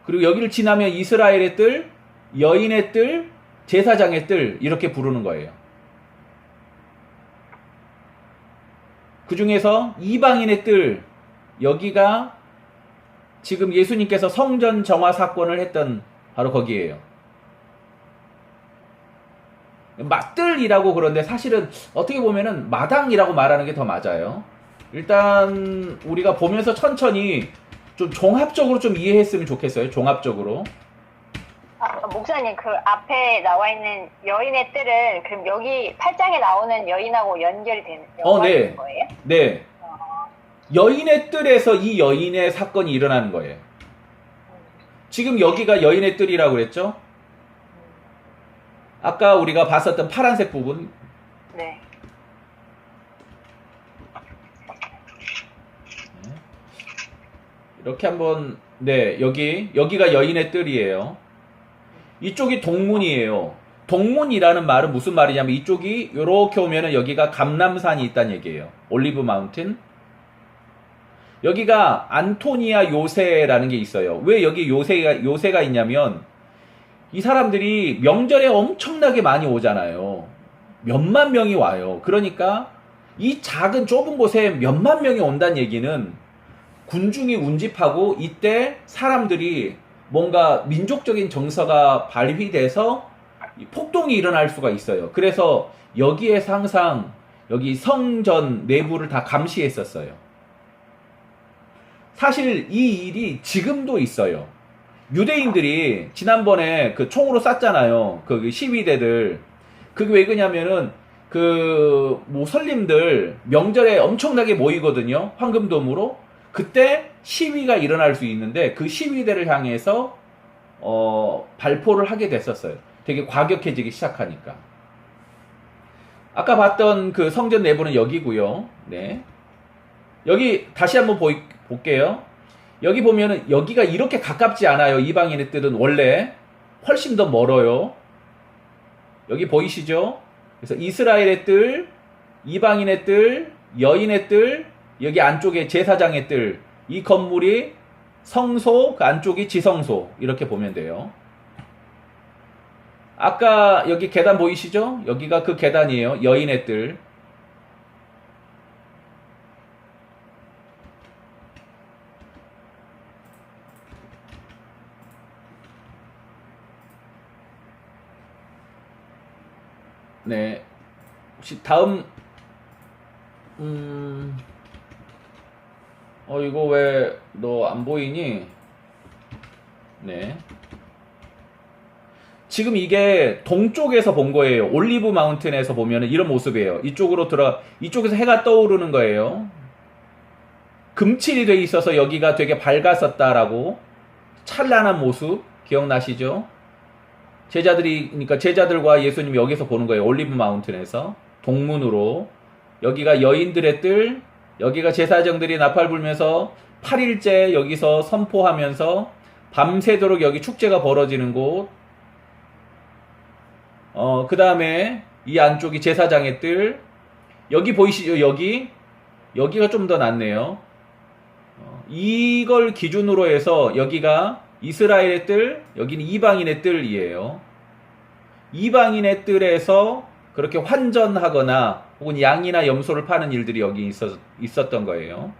[SPEAKER 1] 그리고 여기를 지나면 이스라엘의 뜰, 여인의 뜰, 제사장의 뜰 이렇게 부르는 거예요. 그 중에서 이방인의 뜰, 여기가 지금 예수님께서 성전 정화 사건을 했던 바로 거기에요. 뜰이라고 그러는데 사실은 어떻게 보면은 마당이라고 말하는 게 더 맞아요. 일단 우리가 보면서 천천히 좀 종합적으로 좀 이해했으면 좋겠어요. 종합적으로.
[SPEAKER 2] 목사님, 그 앞에 나와 있는 여인의 뜰은 그럼 여기 8장에 나오는 여인하고 연결이 되는
[SPEAKER 1] 네.
[SPEAKER 2] 거예요?
[SPEAKER 1] 네. 여인의 뜰에서 이 여인의 사건이 일어나는 거예요. 지금 여기가 여인의 뜰이라고 그랬죠? 아까 우리가 봤었던 파란색 부분.
[SPEAKER 2] 네.
[SPEAKER 1] 이렇게 한번, 네, 여기가 여인의 뜰이에요. 이쪽이 동문이에요. 동문이라는 말은 무슨 말이냐면 이쪽이 요렇게 오면은 여기가 감람산이 있다는 얘기예요. 올리브 마운틴. 여기가 안토니아 요새라는 게 있어요. 왜 여기 요새가 있냐면 이 사람들이 명절에 엄청나게 많이 오잖아요. 몇만 명이 와요. 그러니까 이 작은 좁은 곳에 몇만 명이 온다는 얘기는 군중이 운집하고 이때 사람들이 뭔가 민족적인 정서가 발휘돼서 폭동이 일어날 수가 있어요. 그래서 여기에서 항상 여기 성전 내부를 다 감시했었어요. 사실 이 일이 지금도 있어요. 유대인들이 지난번에 그 총으로 쐈잖아요. 그 시위대들. 그게 왜 그러냐면은 그 무슬림들 명절에 엄청나게 모이거든요. 황금돔으로. 그때 시위가 일어날 수 있는데 그 시위대를 향해서 발포를 하게 됐었어요. 되게 과격해지기 시작하니까. 아까 봤던 그 성전 내부는 여기고요. 네. 여기 다시 한번 볼게요. 여기 보면은 여기가 이렇게 가깝지 않아요. 이방인의 뜰은 원래 훨씬 더 멀어요. 여기 보이시죠? 그래서 이스라엘의 뜰, 이방인의 뜰, 여인의 뜰, 여기 안쪽에 제사장의 뜰, 이 건물이 성소, 그 안쪽이 지성소 이렇게 보면 돼요. 아까 여기 계단 보이시죠? 여기가 그 계단이에요. 여인의 뜰. 네. 혹시 다음 이거 왜 너 안 보이니? 네. 지금 이게 동쪽에서 본 거예요. 올리브 마운틴에서 보면은 이런 모습이에요. 이쪽에서 해가 떠오르는 거예요. 금칠이 돼 있어서 여기가 되게 밝았었다라고. 찬란한 모습 기억나시죠? 그러니까 제자들과 예수님이 여기서 보는 거예요. 올리브 마운틴에서 동문으로. 여기가 여인들의 뜰, 여기가 제사장들이 나팔 불면서 8일째 여기서 선포하면서 밤새도록 여기 축제가 벌어지는 곳. 그 다음에 이 안쪽이 제사장의 뜰. 여기 보이시죠? 여기가 좀 더 낫네요. 이걸 기준으로 해서 여기가 이스라엘의 뜰, 여기는 이방인의 뜰이에요. 이방인의 뜰에서 그렇게 환전하거나 혹은 양이나 염소를 파는 일들이 여기 있었던 거예요.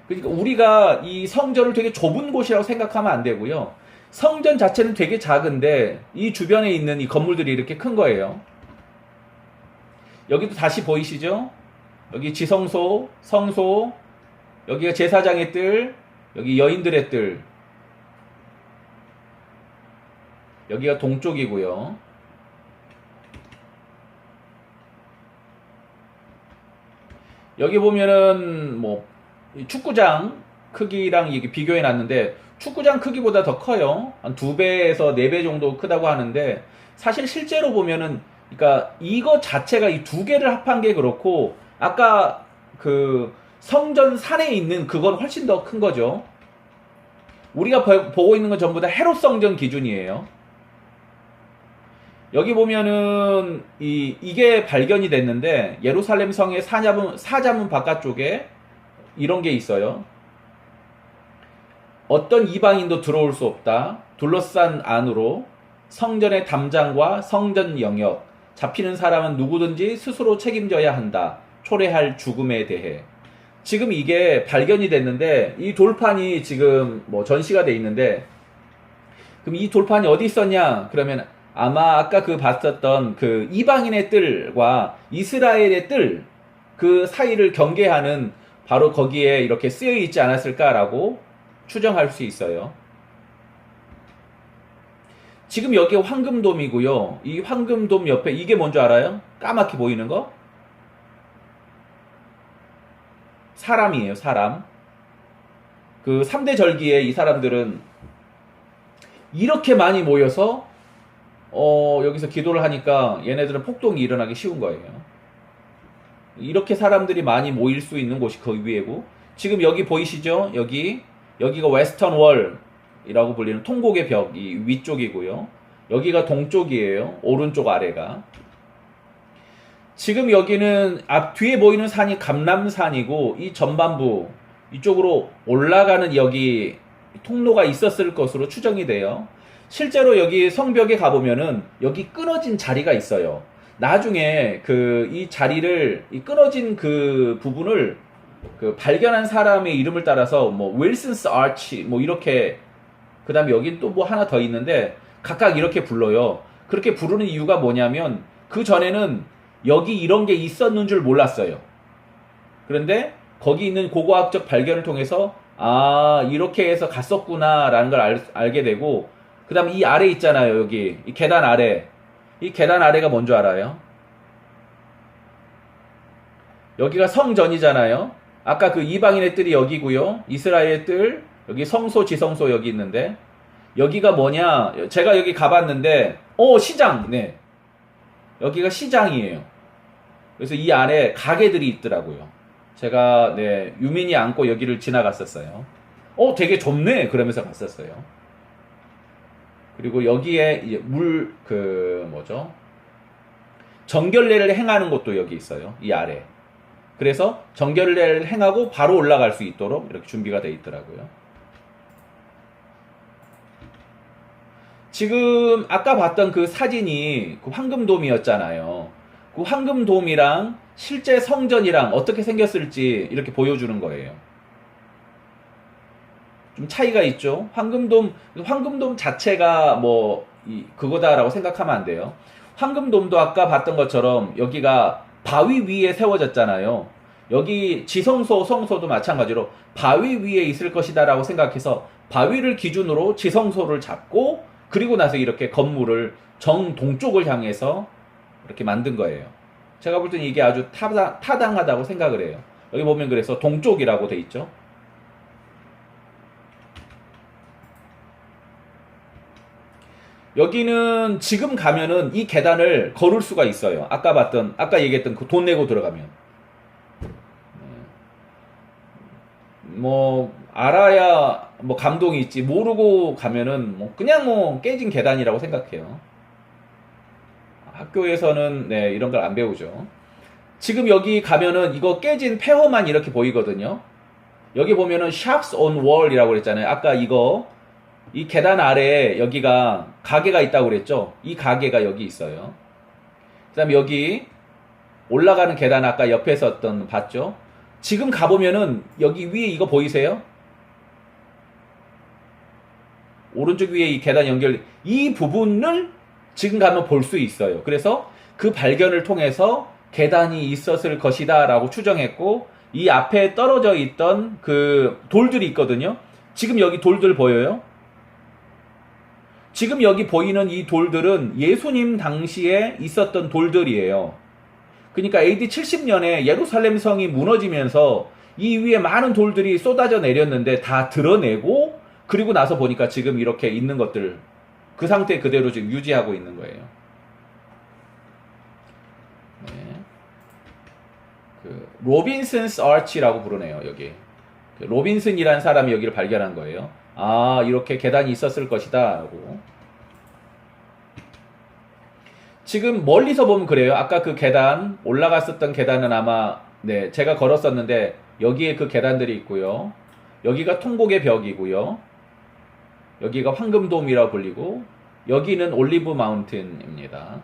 [SPEAKER 1] 그러니까 우리가 이 성전을 되게 좁은 곳이라고 생각하면 안 되고요. 성전 자체는 되게 작은데 이 주변에 있는 이 건물들이 이렇게 큰 거예요. 여기도 다시 보이시죠? 여기 지성소, 성소, 여기가 제사장의 뜰, 여기 여인들의 뜰. 여기가 동쪽이고요. 여기 보면은 뭐 축구장 크기랑 이게 비교해 놨는데 축구장 크기보다 더 커요. 한 2배에서 4배 정도 크다고 하는데 사실 실제로 보면은 그러니까 이거 자체가 이 두 개를 합한 게 그렇고 아까 그 성전 산에 있는 그건 훨씬 더 큰 거죠. 우리가 보고 있는 건 전부 다 헤롯 성전 기준이에요. 여기 보면은 이게 발견이 됐는데 예루살렘 성의 사자문 바깥쪽에 이런 게 있어요. 어떤 이방인도 들어올 수 없다. 둘러싼 안으로 성전의 담장과 성전 영역, 잡히는 사람은 누구든지 스스로 책임져야 한다. 초래할 죽음에 대해. 지금 이게 발견이 됐는데 이 돌판이 지금 뭐 전시가 돼 있는데 그럼 이 돌판이 어디 있었냐? 그러면 아마 아까 그 봤었던 그 이방인의 뜰과 이스라엘의 뜰 그 사이를 경계하는 바로 거기에 이렇게 쓰여 있지 않았을까라고 추정할 수 있어요. 지금 여기 황금돔이고요. 이 황금돔 옆에 이게 뭔지 알아요? 까맣게 보이는 거? 사람이에요, 사람. 그 3대 절기에 이 사람들은 이렇게 많이 모여서 여기서 기도를 하니까 얘네들은 폭동이 일어나기 쉬운 거예요. 이렇게 사람들이 많이 모일 수 있는 곳이 그 위에고 지금 여기 보이시죠? 여기가 웨스턴 월이라고 불리는 통곡의 벽 이 위쪽이고요. 여기가 동쪽이에요. 오른쪽 아래가. 지금 여기는 앞 뒤에 보이는 산이 감람산이고 이 전반부 이쪽으로 올라가는 여기 통로가 있었을 것으로 추정이 돼요. 실제로 여기 성벽에 가보면은 여기 끊어진 자리가 있어요. 나중에 이 자리를 이 끊어진 그 부분을 발견한 사람의 이름을 따라서 뭐 윌슨스 아치 뭐 이렇게, 그 다음에 여긴 또 뭐 하나 더 있는데 각각 이렇게 불러요. 그렇게 부르는 이유가 뭐냐면 그 전에는 여기 이런 게 있었는 줄 몰랐어요. 그런데 거기 있는 고고학적 발견을 통해서 이렇게 해서 갔었구나 라는 걸 알게 되고, 그 다음 이 아래 있잖아요. 여기 이 계단 아래, 이 계단 아래가 뭔 줄 알아요? 여기가 성전이잖아요. 아까 그 이방인의 뜰이 여기고요. 이스라엘의 뜰, 여기 성소 지성소 여기 있는데 여기가 뭐냐, 제가 여기 가봤는데 시장. 네, 여기가 시장이에요. 그래서 이 안에 가게들이 있더라고요. 제가 유민이 않고 여기를 지나갔었어요. 되게 좁네 그러면서 갔었어요. 그리고 여기에 이제 정결례를 행하는 곳도 여기 있어요. 이 아래. 그래서 정결례를 행하고 바로 올라갈 수 있도록 이렇게 준비가 되어 있더라고요. 지금 아까 봤던 그 사진이 그 황금돔이었잖아요. 그 황금돔이랑 실제 성전이랑 어떻게 생겼을지 이렇게 보여주는 거예요. 좀 차이가 있죠. 황금돔 자체가 그거다라고 생각하면 안 돼요. 황금돔도 아까 봤던 것처럼 여기가 바위 위에 세워졌잖아요. 여기 지성소, 성소도 마찬가지로 바위 위에 있을 것이다라고 생각해서 바위를 기준으로 지성소를 잡고, 그리고 나서 이렇게 건물을 정동쪽을 향해서 이렇게 만든 거예요. 제가 볼 때는 이게 아주 타당하다고 생각을 해요. 여기 보면 그래서 동쪽이라고 돼 있죠. 여기는 지금 가면은 이 계단을 걸을 수가 있어요. 아까 얘기했던 그 돈 내고 들어가면. 알아야 감동이 있지, 모르고 가면은 그냥 깨진 계단이라고 생각해요. 학교에서는 이런 걸 안 배우죠. 지금 여기 가면은 이거 깨진 폐허만 이렇게 보이거든요. 여기 보면은 shops on wall이라고 그랬잖아요. 아까 이 계단 아래에 여기가 가게가 있다고 그랬죠. 이 가게가 여기 있어요. 그 다음에 여기 올라가는 계단 아까 옆에서 봤죠. 지금 가보면은 여기 위에 이거 보이세요? 오른쪽 위에 이 계단 이 부분을 지금 가면 볼 수 있어요. 그래서 그 발견을 통해서 계단이 있었을 것이다 라고 추정했고, 이 앞에 떨어져 있던 그 돌들이 있거든요. 지금 여기 돌들 보여요? 지금 여기 보이는 이 돌들은 예수님 당시에 있었던 돌들이에요. 그러니까 AD 70년에 예루살렘 성이 무너지면서 이 위에 많은 돌들이 쏟아져 내렸는데 다 드러내고, 그리고 나서 보니까 지금 이렇게 있는 것들, 그 상태 그대로 지금 유지하고 있는 거예요. 로빈슨스 아치라고 부르네요. 여기 로빈슨이라는 사람이 여기를 발견한 거예요. 이렇게 계단이 있었을 것이다 하고. 지금 멀리서 보면 그래요. 아까 그 계단, 올라갔었던 계단은 아마 제가 걸었었는데 여기에 그 계단들이 있고요. 여기가 통곡의 벽이고요. 여기가 황금돔이라고 불리고, 여기는 올리브 마운틴입니다.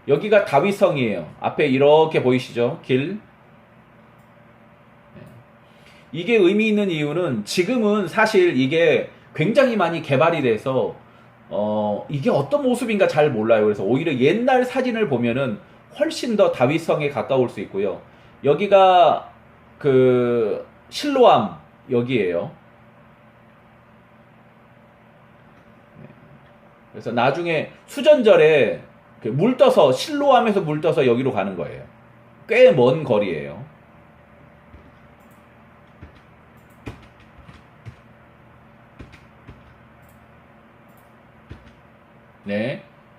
[SPEAKER 1] 여기가 다윗성이에요. 앞에 이렇게 보이시죠? 길. 이게 의미 있는 이유는 지금은 사실 이게 굉장히 많이 개발이 돼서 이게 어떤 모습인가 잘 몰라요. 그래서 오히려 옛날 사진을 보면은 훨씬 더 다윗성에 가까울 수 있고요. 여기가 그 실로암 여기에요. 그래서 나중에 수전절에 물 떠서, 실로암에서 물 떠서 여기로 가는 거예요. 꽤 먼 거리예요.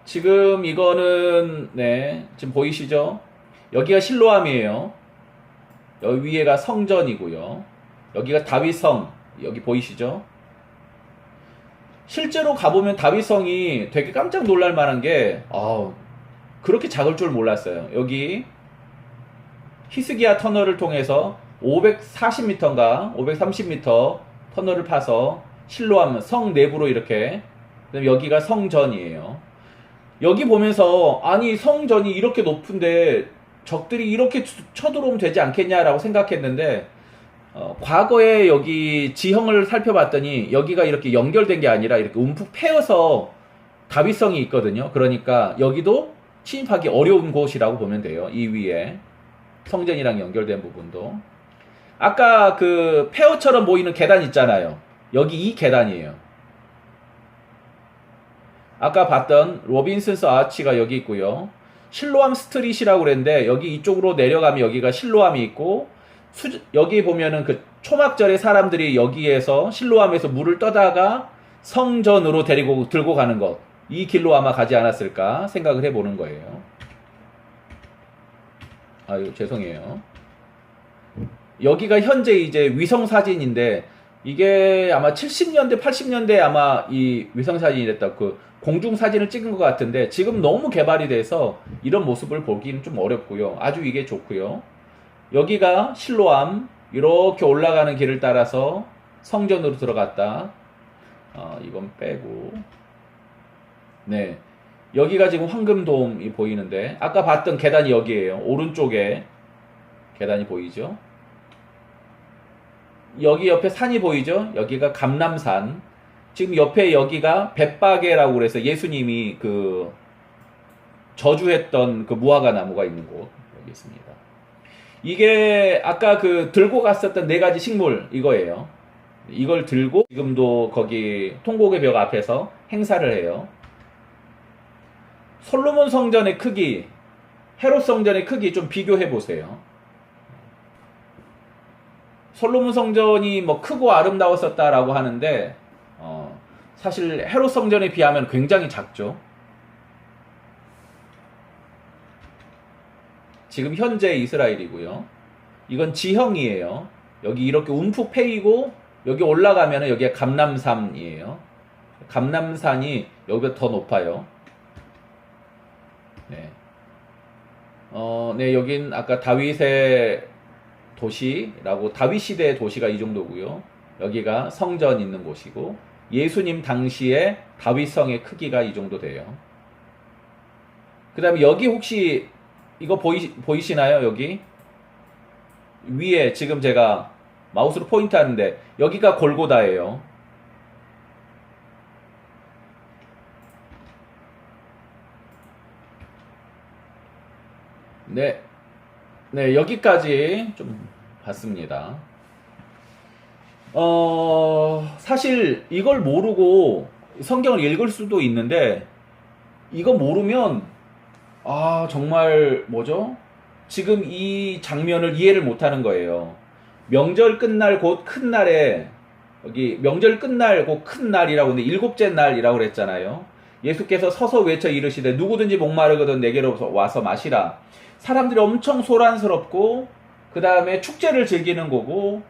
[SPEAKER 1] 지금 이거는 지금 보이시죠? 여기가 실로암이에요. 여기 위에가 성전이고요. 여기가 다윗성, 여기 보이시죠? 실제로 가보면 다윗성이 되게 깜짝 놀랄 만한 게, 그렇게 작을 줄 몰랐어요. 여기 히스기야 터널을 통해서 540m인가 530m 터널을 파서 실로암 성 내부로 이렇게, 그다음에 여기가 성전이에요. 여기 보면서 아니 성전이 이렇게 높은데 적들이 이렇게 쳐들어오면 되지 않겠냐라고 생각했는데, 과거에 여기 지형을 살펴봤더니 여기가 이렇게 연결된 게 아니라 이렇게 움푹 패여서 다윗성이 있거든요. 그러니까 여기도 침입하기 어려운 곳이라고 보면 돼요. 이 위에 성전이랑 연결된 부분도. 아까 그 폐허처럼 보이는 계단 있잖아요. 여기 이 계단이에요. 아까 봤던 로빈슨스 아치가 여기 있고요. 실로암 스트릿이라고 그랬는데 여기 이쪽으로 내려가면 여기가 실로암이 있고, 여기 보면은 그 초막절에 사람들이 여기에서 실로암에서 물을 떠다가 성전으로 들고 가는 것, 이 길로 아마 가지 않았을까 생각을 해보는 거예요. 아유, 죄송해요. 여기가 현재 이제 위성 사진인데, 이게 아마 70년대, 80년대 아마 이 위성 사진이랬다. 그 공중 사진을 찍은 것 같은데, 지금 너무 개발이 돼서 이런 모습을 보기는 좀 어렵고요. 아주 이게 좋고요. 여기가 실로암, 이렇게 올라가는 길을 따라서 성전으로 들어갔다. 이건 빼고. 네. 여기가 지금 황금돔이 보이는데, 아까 봤던 계단이 여기에요. 오른쪽에 계단이 보이죠? 여기 옆에 산이 보이죠? 여기가 감람산. 지금 옆에 여기가 벳바게라고 그래서 예수님이 그 저주했던 그 무화과 나무가 있는 곳. 여기 있습니다. 이게 아까 그 들고 갔었던 4가지 식물 이거예요. 이걸 들고 지금도 거기 통곡의 벽 앞에서 행사를 해요. 솔로몬 성전의 크기, 헤롯 성전의 크기 좀 비교해 보세요. 솔로몬 성전이 뭐 크고 아름다웠었다라고 하는데, 사실 헤롯 성전에 비하면 굉장히 작죠. 지금 현재 이스라엘이고요. 이건 지형이에요. 여기 이렇게 움푹 패이고 여기 올라가면 여기가 감람산이에요. 감람산이 여기보다 더 높아요. 네. 네, 여긴 아까 다윗의 도시라고, 다윗 시대의 도시가 이 정도고요. 여기가 성전 있는 곳이고, 예수님 당시에 다윗성의 크기가 이 정도 돼요. 그 다음에 여기 혹시 이거 보이시나요? 여기 위에 지금 제가 마우스로 포인트 하는데 여기가 골고다예요. 네. 네, 여기까지 좀 봤습니다. 사실 이걸 모르고 성경을 읽을 수도 있는데, 이거 모르면 정말 뭐죠? 지금 이 장면을 이해를 못하는 거예요. 명절 끝날 곧 큰 날에, 여기 명절 끝날 곧 큰 날이라고 하는데 7째 날이라고 그랬잖아요. 예수께서 서서 외쳐 이르시되 누구든지 목마르거든 내게로 와서 마시라. 사람들이 엄청 소란스럽고, 그 다음에 축제를 즐기는 거고,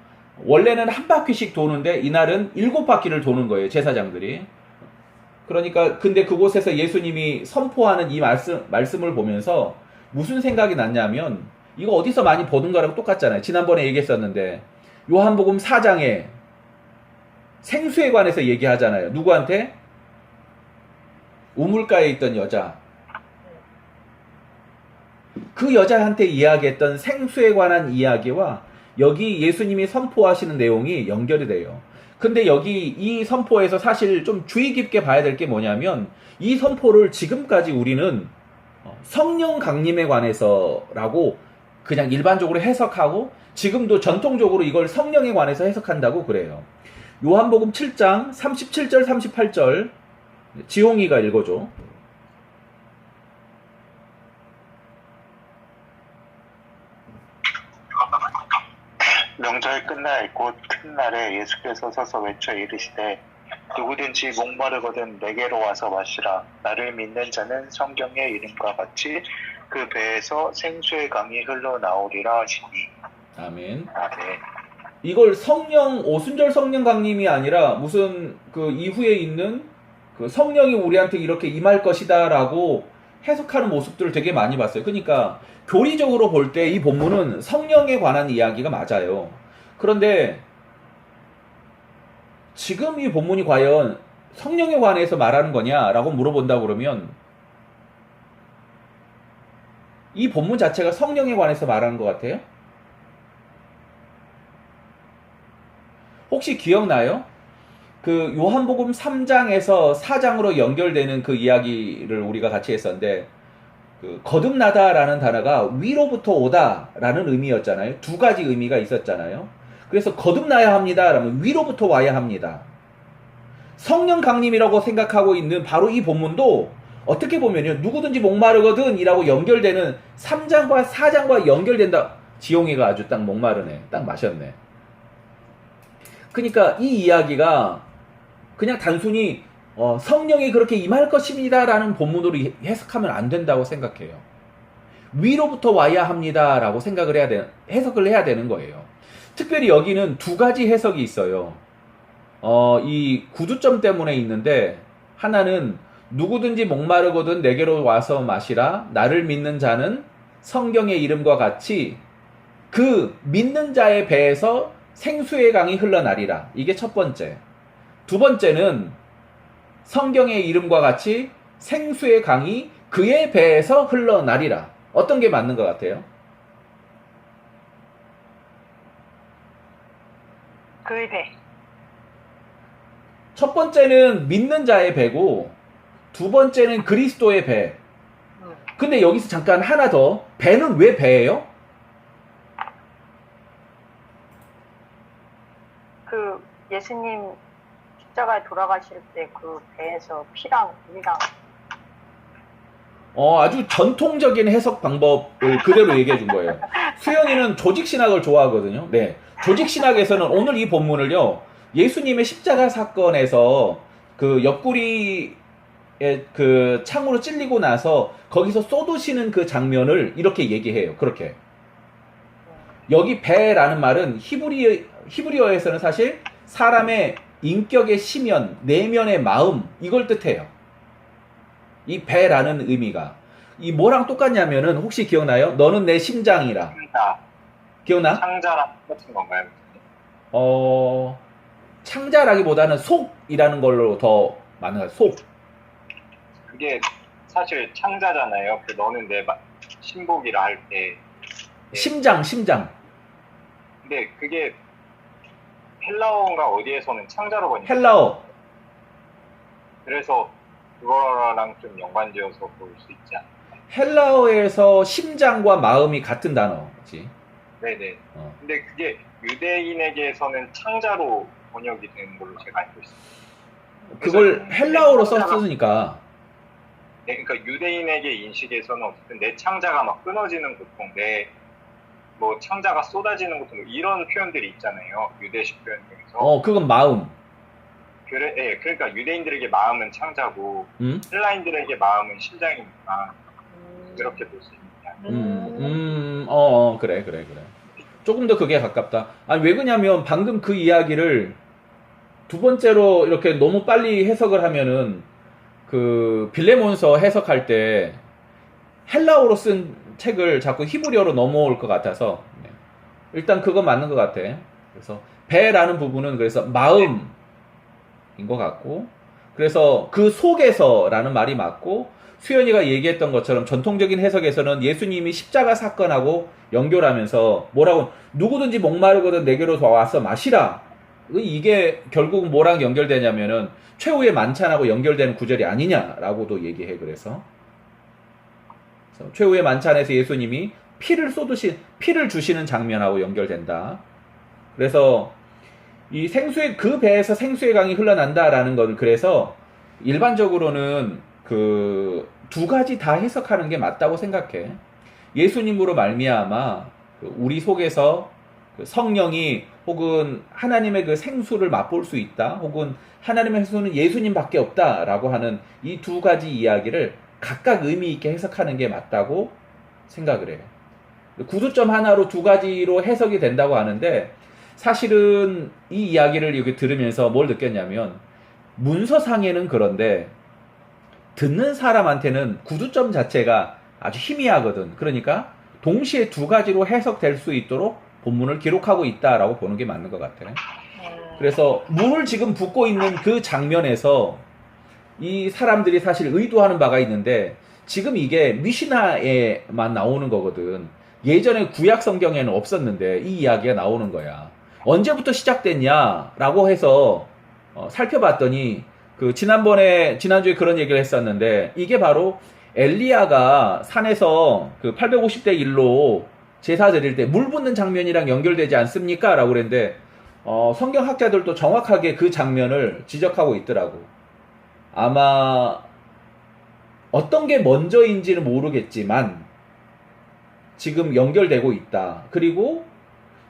[SPEAKER 1] 원래는 한 바퀴씩 도는데 이날은 7바퀴를 도는 거예요, 제사장들이. 그러니까 근데 그곳에서 예수님이 선포하는 이 말씀을 보면서 무슨 생각이 났냐면, 이거 어디서 많이 보는 거랑 똑같잖아요. 지난번에 얘기했었는데 요한복음 4장에 생수에 관해서 얘기하잖아요. 누구한테? 우물가에 있던 여자. 그 여자한테 이야기했던 생수에 관한 이야기와 여기 예수님이 선포하시는 내용이 연결이 돼요. 근데 여기 이 선포에서 사실 좀 주의 깊게 봐야 될 게 뭐냐면, 이 선포를 지금까지 우리는 성령 강림에 관해서라고 그냥 일반적으로 해석하고, 지금도 전통적으로 이걸 성령에 관해서 해석한다고 그래요. 요한복음 7장 37절 38절 지홍이가 읽어줘.
[SPEAKER 4] 명절 끝날 곧 큰 날에 예수께서 서서 외쳐 이르시되 누구든지 목마르거든 내게로 와서 마시라. 나를 믿는 자는 성경의 이름과 같이 그 배에서 생수의 강이 흘러나오리라 하시니.
[SPEAKER 1] 아멘.
[SPEAKER 4] 아멘.
[SPEAKER 1] 이걸 성령, 오순절 성령 강림이 아니라 무슨 그 이후에 있는 그 성령이 우리한테 이렇게 임할 것이다라고 해석하는 모습들을 되게 많이 봤어요. 그러니까 교리적으로 볼 때 이 본문은 성령에 관한 이야기가 맞아요. 그런데 지금 이 본문이 과연 성령에 관해서 말하는 거냐라고 물어본다 그러면 이 본문 자체가 성령에 관해서 말하는 것 같아요? 혹시 기억나요? 그 요한복음 3장에서 4장으로 연결되는 그 이야기를 우리가 같이 했었는데 그 거듭나다라는 단어가 위로부터 오다라는 의미였잖아요. 두 가지 의미가 있었잖아요. 그래서 거듭나야 합니다. 라면 위로부터 와야 합니다. 성령 강림이라고 생각하고 있는 바로 이 본문도 어떻게 보면요. 누구든지 목마르거든 이라고 연결되는 3장과 4장과 연결된다. 지용이가 아주 딱 목마르네. 딱 마셨네. 그러니까 이 이야기가 그냥 단순히 성령이 그렇게 임할 것입니다 라는 본문으로 해석하면 안 된다고 생각해요. 위로부터 와야 합니다 라고 해석을 해야 되는 거예요. 특별히 여기는 두 가지 해석이 있어요. 이 구두점 때문에 있는데 하나는 누구든지 목마르거든 내게로 와서 마시라. 나를 믿는 자는 성경의 이름과 같이 그 믿는 자의 배에서 생수의 강이 흘러나리라. 이게 첫 번째. 두 번째는 성경의 이름과 같이 생수의 강이 그의 배에서 흘러나리라. 어떤 게 맞는 것 같아요?
[SPEAKER 2] 그의 배.
[SPEAKER 1] 첫 번째는 믿는 자의 배고 두 번째는 그리스도의 배. 근데 여기서 잠깐 하나 더. 배는 왜 배예요?
[SPEAKER 2] 그 예수님 십자가에 돌아가실 때 그 배에서 피랑 물이랑
[SPEAKER 1] 아주 전통적인 해석 방법을 그대로 얘기해 준 거예요. 수영이는 조직신학을 좋아하거든요. 네. 조직신학에서는 오늘 이 본문을요, 예수님의 십자가 사건에서 그 옆구리에 그 창으로 찔리고 나서 거기서 쏟으시는 그 장면을 이렇게 얘기해요. 그렇게. 여기 배라는 말은 히브리어에서는 사실 사람의 인격의 시면, 내면의 마음, 이걸 뜻해요. 이 배라는 의미가. 이 뭐랑 똑같냐면은 혹시 기억나요? 너는 내 심장이라. 기억나?
[SPEAKER 3] 창자랑 똑같은 건가요?
[SPEAKER 1] 창자라기보다는 속이라는 걸로 더 맞는 것 같아요. 속.
[SPEAKER 3] 그게 사실 창자잖아요. 그 너는 내 신복이라 할 때.
[SPEAKER 1] 심장.
[SPEAKER 3] 근데 그게 헬라어인가 어디에서는 창자로 번역.
[SPEAKER 1] 헬라어.
[SPEAKER 3] 그래서 그거랑 좀 연관지어서 볼 수 있지 않나요?
[SPEAKER 1] 헬라어에서 심장과 마음이 같은 단어지.
[SPEAKER 3] 네네. 근데 그게 유대인에게서는 창자로 번역이 되는 걸로 제가 알고 있습니다.
[SPEAKER 1] 그걸 헬라어로 썼으니까.
[SPEAKER 3] 네, 그러니까 유대인에게 인식에서는 어쨌든 내 창자가 막 끊어지는 고통, 뭐 창자가 쏟아지는 고통, 이런 표현들이 있잖아요. 유대식 표현 중에서.
[SPEAKER 1] 그건 마음.
[SPEAKER 3] 그러니까 유대인들에게 마음은 창자고 헬라인들에게 마음은 심장이니까 그렇게 볼 수 있냐.
[SPEAKER 1] 그래. 조금 더 그게 가깝다. 아니, 왜 그러냐면 방금 그 이야기를 두 번째로 이렇게 너무 빨리 해석을 하면은 그 빌레몬서 해석할 때 헬라어로 쓴 책을 자꾸 히브리어로 넘어올 것 같아서 일단 그거 맞는 것 같아. 그래서 배라는 부분은 그래서 마음인 것 같고, 그래서 그 속에서라는 말이 맞고, 수연이가 얘기했던 것처럼 전통적인 해석에서는 예수님이 십자가 사건하고 연결하면서 뭐라고, 누구든지 목마르거든 내게로 와서 마시라. 이게 결국 뭐랑 연결되냐면은 최후의 만찬하고 연결되는 구절이 아니냐라고도 얘기해. 그래서 최후의 만찬에서 예수님이 피를 주시는 장면하고 연결된다. 그래서 이 그 배에서 생수의 강이 흘러난다라는 건, 그래서 일반적으로는 그 두 가지 다 해석하는 게 맞다고 생각해. 예수님으로 말미암아 우리 속에서 그 성령이 혹은 하나님의 그 생수를 맛볼 수 있다, 혹은 하나님의 생수는 예수님밖에 없다라고 하는 이 두 가지 이야기를 각각 의미 있게 해석하는 게 맞다고 생각을 해요. 구두점 하나로 두 가지로 해석이 된다고 하는데, 사실은 이 이야기를 여기 들으면서 뭘 느꼈냐면 문서상에는 그런데 듣는 사람한테는 구두점 자체가 아주 희미하거든. 그러니까 동시에 두 가지로 해석될 수 있도록 본문을 기록하고 있다라고 보는 게 맞는 것 같아요. 그래서 물을 지금 붓고 있는 그 장면에서 이 사람들이 사실 의도하는 바가 있는데 지금 이게 미시나에만 나오는 거거든. 예전에 구약 성경에는 없었는데 이 이야기가 나오는 거야. 언제부터 시작됐냐라고 해서 살펴봤더니 그 지난주에 그런 얘기를 했었는데 이게 바로 엘리야가 산에서 그 850대 1로 제사 드릴 때 물 붓는 장면이랑 연결되지 않습니까? 라고 그랬는데 성경학자들도 정확하게 그 장면을 지적하고 있더라고. 아마 어떤 게 먼저인지는 모르겠지만 지금 연결되고 있다. 그리고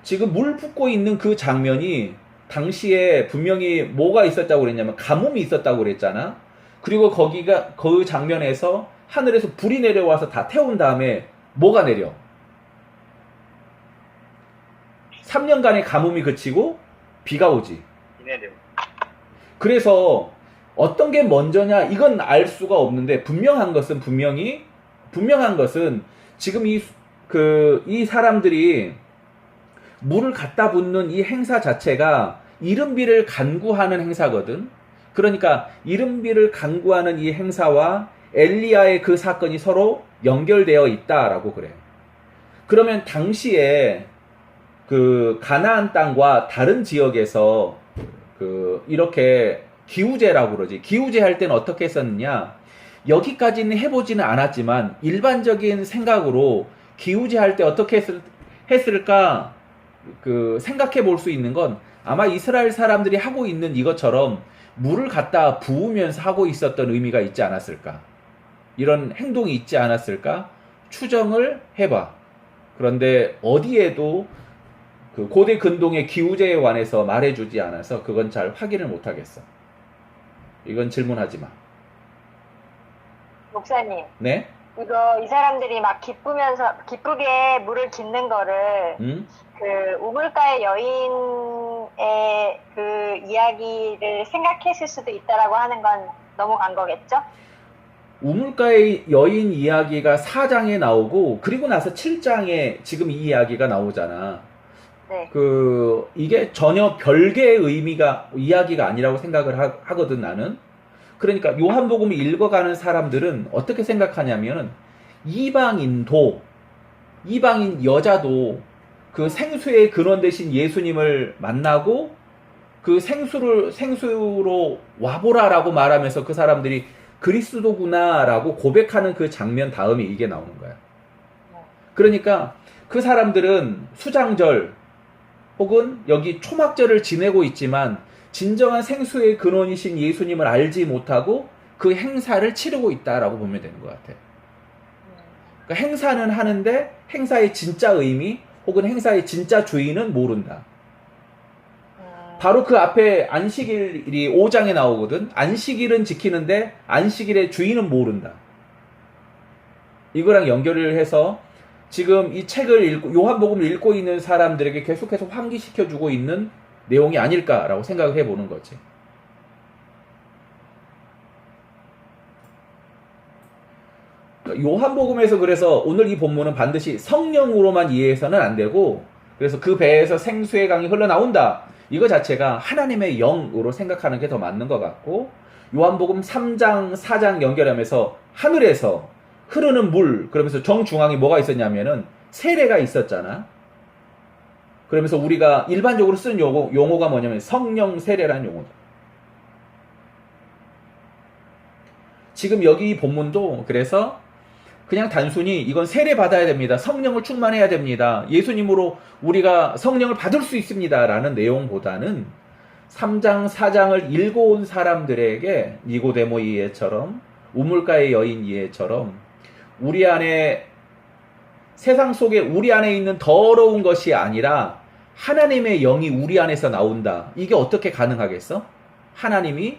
[SPEAKER 1] 지금 물 붓고 있는 그 장면이 당시에 분명히 뭐가 있었다고 그랬냐면 가뭄이 있었다고 그랬잖아. 그리고 거기가 그 장면에서 하늘에서 불이 내려와서 다 태운 다음에 뭐가 내려? 3년간의 가뭄이 그치고 비가 오지.
[SPEAKER 3] 이내려.
[SPEAKER 1] 그래서 어떤 게 먼저냐 이건 알 수가 없는데 분명한 것은 지금 이 사람들이 물을 갖다 붓는 이 행사 자체가 이른비를 간구하는 행사거든. 그러니까 이른비를 간구하는 이 행사와 엘리야의 그 사건이 서로 연결되어 있다라고 그래. 그러면 당시에 그 가나안 땅과 다른 지역에서 그 이렇게 기우제라고 그러지. 기우제 할 때는 어떻게 했었느냐? 여기까지는 해보지는 않았지만 일반적인 생각으로 기우제 할 때 어떻게 했을까? 그 생각해 볼 수 있는 건 아마 이스라엘 사람들이 하고 있는 이것처럼 물을 갖다 부으면서 하고 있었던 의미가 있지 않았을까? 이런 행동이 있지 않았을까? 추정을 해봐. 그런데 어디에도 그 고대 근동의 기우제에 관해서 말해주지 않아서 그건 잘 확인을 못하겠어. 이건 질문하지 마.
[SPEAKER 2] 목사님.
[SPEAKER 1] 네?
[SPEAKER 2] 이 사람들이 막 기쁘게 물을 깃는 거를, 그, 우물가의 여인의 그 이야기를 생각했을 수도 있다라고 하는 건 넘어간 거겠죠?
[SPEAKER 1] 우물가의 여인 이야기가 4장에 나오고, 그리고 나서 7장에 지금 이 이야기가 나오잖아.
[SPEAKER 2] 네.
[SPEAKER 1] 이게 전혀 별개의 이야기가 아니라고 생각을 하거든, 나는. 그러니까 요한복음을 읽어가는 사람들은 어떻게 생각하냐면 이방인 여자도 그 생수의 근원 되신 예수님을 만나고 그 생수로 와보라라고 말하면서 그 사람들이 그리스도구나라고 고백하는 그 장면 다음에 이게 나오는 거야. 그러니까 그 사람들은 수장절 혹은 여기 초막절을 지내고 있지만 진정한 생수의 근원이신 예수님을 알지 못하고 그 행사를 치르고 있다라고 보면 되는 것 같아요. 그러니까 행사는 하는데 행사의 진짜 의미 혹은 행사의 진짜 주인은 모른다. 바로 그 앞에 안식일이 5장에 나오거든. 안식일은 지키는데 안식일의 주인은 모른다. 이거랑 연결을 해서 지금 이 책을 요한복음을 읽고 있는 사람들에게 계속해서 환기시켜주고 있는 내용이 아닐까라고 생각을 해보는 거지. 요한복음에서 그래서 오늘 이 본문은 반드시 성령으로만 이해해서는 안 되고, 그래서 그 배에서 생수의 강이 흘러나온다. 이거 자체가 하나님의 영으로 생각하는 게 더 맞는 것 같고, 요한복음 3장, 4장 연결하면서 하늘에서 흐르는 물, 그러면서 정중앙에 뭐가 있었냐면은 세례가 있었잖아. 그러면서 우리가 일반적으로 쓰는 용어가 뭐냐면 성령 세례라는 용어다. 지금 여기 본문도 그래서 그냥 단순히 이건 세례 받아야 됩니다. 성령을 충만해야 됩니다. 예수님으로 우리가 성령을 받을 수 있습니다. 라는 내용보다는 3장, 4장을 읽어온 사람들에게 니고데모 이해처럼 우물가의 여인 이해처럼 우리 안에 세상 속에 우리 안에 있는 더러운 것이 아니라 하나님의 영이 우리 안에서 나온다. 이게 어떻게 가능하겠어? 하나님이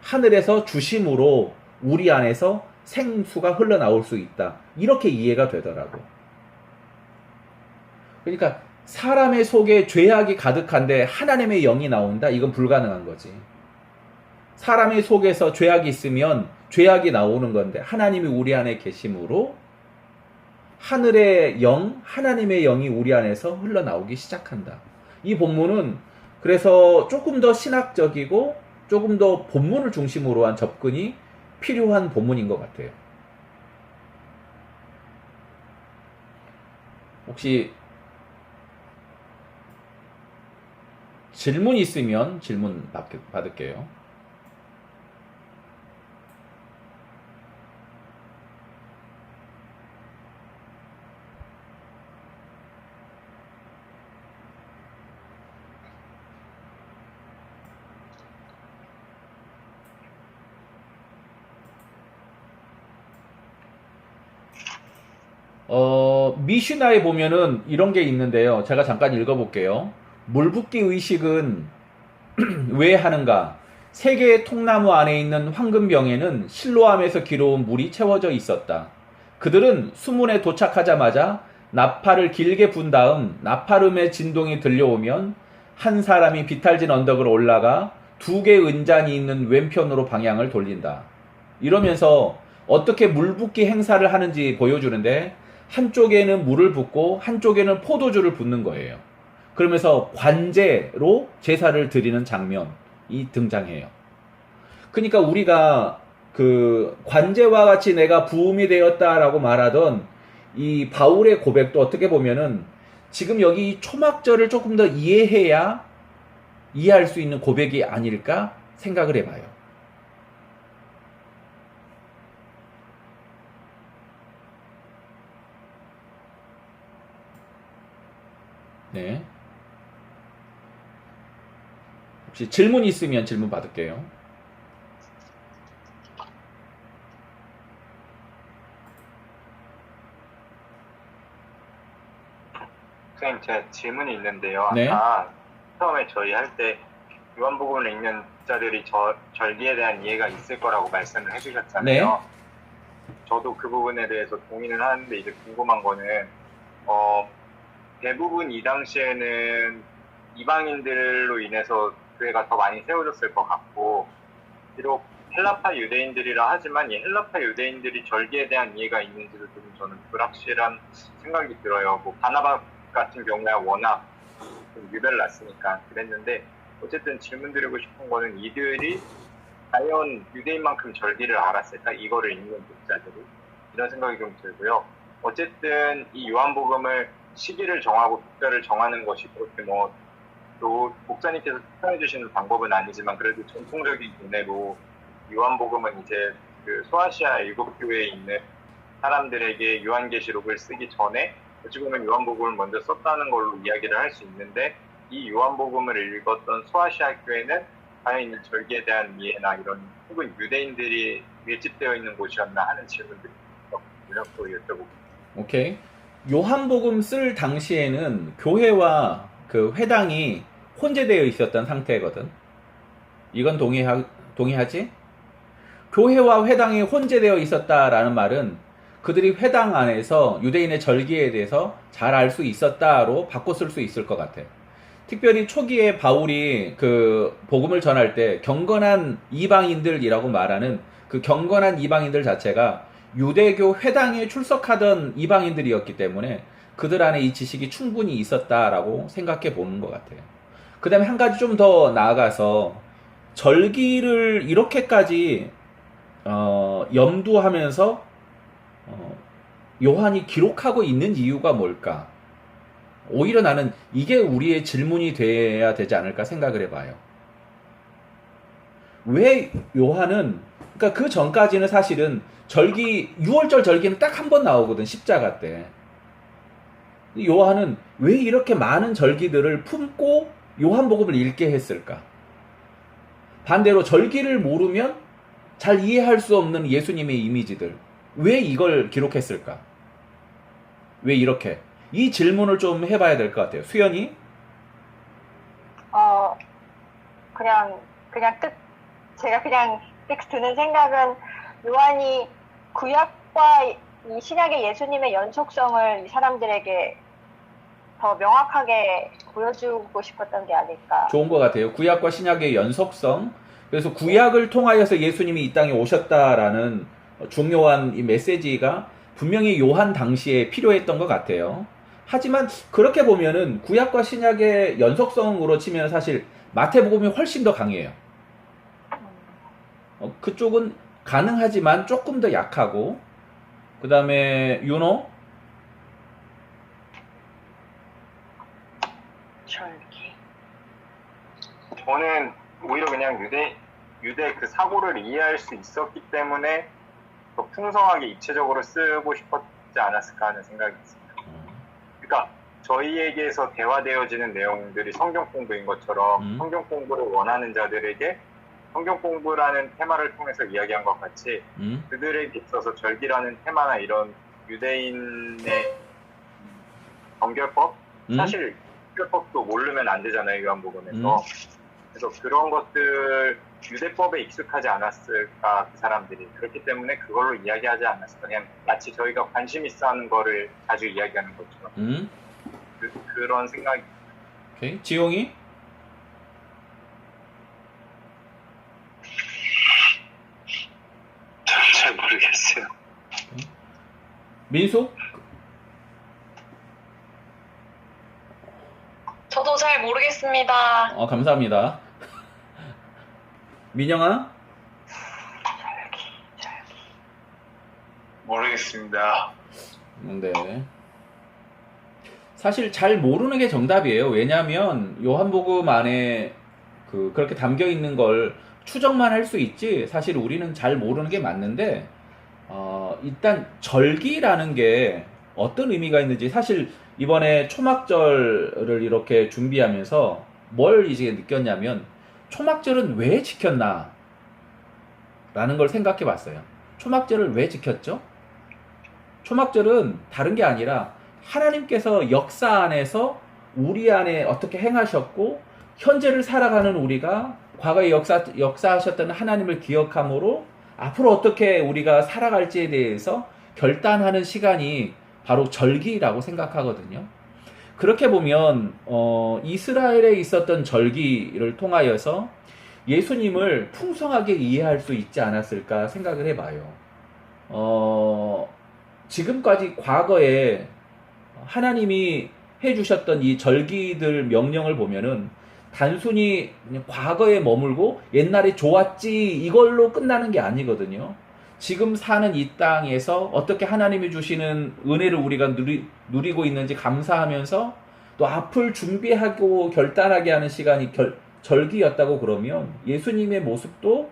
[SPEAKER 1] 하늘에서 주심으로 우리 안에서 생수가 흘러나올 수 있다. 이렇게 이해가 되더라고. 그러니까 사람의 속에 죄악이 가득한데 하나님의 영이 나온다? 이건 불가능한 거지. 사람의 속에서 죄악이 있으면 죄악이 나오는 건데 하나님이 우리 안에 계심으로 하늘의 영, 하나님의 영이 우리 안에서 흘러나오기 시작한다. 이 본문은 그래서 조금 더 신학적이고 조금 더 본문을 중심으로 한 접근이 필요한 본문인 것 같아요. 혹시 질문 있으면 질문 받을게요. 미슈나에 보면은 이런 게 있는데요. 제가 잠깐 읽어볼게요. 물붓기 의식은 왜 하는가? 세 개의 통나무 안에 있는 황금병에는 실로암에서 기러온 물이 채워져 있었다. 그들은 수문에 도착하자마자 나팔을 길게 분 다음 나팔음의 진동이 들려오면 한 사람이 비탈진 언덕을 올라가 두 개의 은잔이 있는 왼편으로 방향을 돌린다. 이러면서 어떻게 물붓기 행사를 하는지 보여주는데 한쪽에는 물을 붓고 한쪽에는 포도주를 붓는 거예요. 그러면서 관제로 제사를 드리는 장면이 등장해요. 그러니까 우리가 그 관제와 같이 내가 부음이 되었다라고 말하던 이 바울의 고백도 어떻게 보면은 지금 여기 초막절을 조금 더 이해해야 이해할 수 있는 고백이 아닐까 생각을 해봐요. 네. 혹시 질문 있으면 질문 받을게요.
[SPEAKER 3] 선생님, 제가 질문이 있는데요.
[SPEAKER 1] 네.
[SPEAKER 3] 아까 처음에 저희 할 때 요한복음을 읽는 자들이 절기에 대한 이해가 있을 거라고 말씀을 해주셨잖아요.
[SPEAKER 1] 네.
[SPEAKER 3] 저도 그 부분에 대해서 동의는 하는데 이제 궁금한 거는 대부분 이 당시에는 이방인들로 인해서 교회가 더 많이 세워졌을 것 같고, 비록 헬라파 유대인들이라 하지만 이 헬라파 유대인들이 절기에 대한 이해가 있는지도 좀 저는 불확실한 생각이 들어요. 뭐 바나바 같은 경우야 워낙 좀 유배를 났으니까 그랬는데, 어쨌든 질문 드리고 싶은 거는 이들이 과연 유대인만큼 절기를 알았을까? 이거를 읽는 독자들이 이런 생각이 좀 들고요. 어쨌든 이 요한복음을 시기를 정하고 독자를 정하는 것이 그렇게 뭐 또 목사님께서 추천해 주시는 방법은 아니지만 그래도 전통적인 견해로 요한복음은 이제 그 소아시아 일곱 교회에 있는 사람들에게 요한계시록을 쓰기 전에 어찌 보면 요한복음을 먼저 썼다는 걸로 이야기를 할 수 있는데, 이 요한복음을 읽었던 소아시아 교회는 과연 이 절기에 대한 이해나 이런 혹은 유대인들이 밀집되어 있는 곳이었나 하는 질문들이 있었거든요. 또 여쭤보고.
[SPEAKER 1] 오케이. 요한복음 쓸 당시에는 교회와 그 회당이 혼재되어 있었던 상태거든. 이건 동의하지? 교회와 회당이 혼재되어 있었다라는 말은 그들이 회당 안에서 유대인의 절기에 대해서 잘 알 수 있었다로 바꿔 쓸 수 있을 것 같아. 특별히 초기에 바울이 그 복음을 전할 때 경건한 이방인들이라고 말하는 그 경건한 이방인들 자체가 유대교 회당에 출석하던 이방인들이었기 때문에 그들 안에 이 지식이 충분히 있었다라고 생각해 보는 것 같아요. 그 다음에 한 가지 좀 더 나아가서 절기를 이렇게까지 염두하면서 요한이 기록하고 있는 이유가 뭘까? 오히려 나는 이게 우리의 질문이 돼야 되지 않을까 생각을 해봐요. 왜 요한은, 그러니까 그 전까지는 사실은 절기, 6월절 절기는 딱 한 번 나오거든, 십자가 때. 요한은 왜 이렇게 많은 절기들을 품고 요한복음을 읽게 했을까? 반대로 절기를 모르면 잘 이해할 수 없는 예수님의 이미지들, 왜 이걸 기록했을까? 왜 이렇게? 이 질문을 좀 해봐야 될 것 같아요. 수연이?
[SPEAKER 2] 제가 그냥 드는 생각은 요한이 구약과 이 신약의 예수님의 연속성을 이 사람들에게 더 명확하게 보여주고 싶었던 게 아닐까.
[SPEAKER 1] 좋은 것 같아요. 구약과 신약의 연속성. 그래서 구약을 통하여서 예수님이 이 땅에 오셨다라는 중요한 이 메시지가 분명히 요한 당시에 필요했던 것 같아요. 하지만 그렇게 보면은 구약과 신약의 연속성으로 치면 사실 마태복음이 훨씬 더 강해요. 그쪽은 가능하지만 조금 더 약하고, 그 다음에 윤호?
[SPEAKER 2] 절기.
[SPEAKER 3] 저는 오히려 그냥 유대 그 사고를 이해할 수 있었기 때문에 더 풍성하게 입체적으로 쓰고 싶었지 않았을까 하는 생각이 있습니다. 그러니까 저희에게서 대화되어지는 내용들이 성경 공부인 것처럼 성경 공부를 원하는 자들에게 성경 공부라는 테마를 통해서 이야기한 것 같이 그들에게 있어서 절기라는 테마나 이런 유대인의 정결법? 사실 정결법도 모르면 안 되잖아요, 요한복음에서. 그래서 그런 것들 유대법에 익숙하지 않았을까, 그 사람들이. 그렇기 때문에 그걸로 이야기하지 않았을까. 그냥 마치 저희가 관심 있어 하는 거를 자주 이야기하는 것처럼. 그런 생각이.
[SPEAKER 1] 오케이. 지용이?
[SPEAKER 4] 잘 모르겠어요.
[SPEAKER 1] 민수?
[SPEAKER 5] 저도 잘 모르겠습니다.
[SPEAKER 1] 감사합니다. 민영아?
[SPEAKER 4] 모르겠습니다.
[SPEAKER 1] 네. 사실 잘 모르는 게 정답이에요. 왜냐하면 요한복음 안에 그렇게 담겨 있는 걸 추정만 할 수 있지, 사실 우리는 잘 모르는 게 맞는데, 일단 절기라는 게 어떤 의미가 있는지, 사실 이번에 초막절을 이렇게 준비하면서 뭘 이제 느꼈냐면, 초막절은 왜 지켰나 라는 걸 생각해 봤어요. 초막절을 왜 지켰죠? 초막절은 다른 게 아니라 하나님께서 역사 안에서 우리 안에 어떻게 행하셨고, 현재를 살아가는 우리가 과거에 역사하셨던 하나님을 기억함으로 앞으로 어떻게 우리가 살아갈지에 대해서 결단하는 시간이 바로 절기라고 생각하거든요. 그렇게 보면 이스라엘에 있었던 절기를 통하여서 예수님을 풍성하게 이해할 수 있지 않았을까 생각을 해봐요. 지금까지 과거에 하나님이 해주셨던 이 절기들 명령을 보면은 단순히 그냥 과거에 머물고 옛날에 좋았지 이걸로 끝나는 게 아니거든요. 지금 사는 이 땅에서 어떻게 하나님이 주시는 은혜를 우리가 누리고 있는지 감사하면서 또 앞을 준비하고 결단하게 하는 시간이 절기였다고 그러면, 예수님의 모습도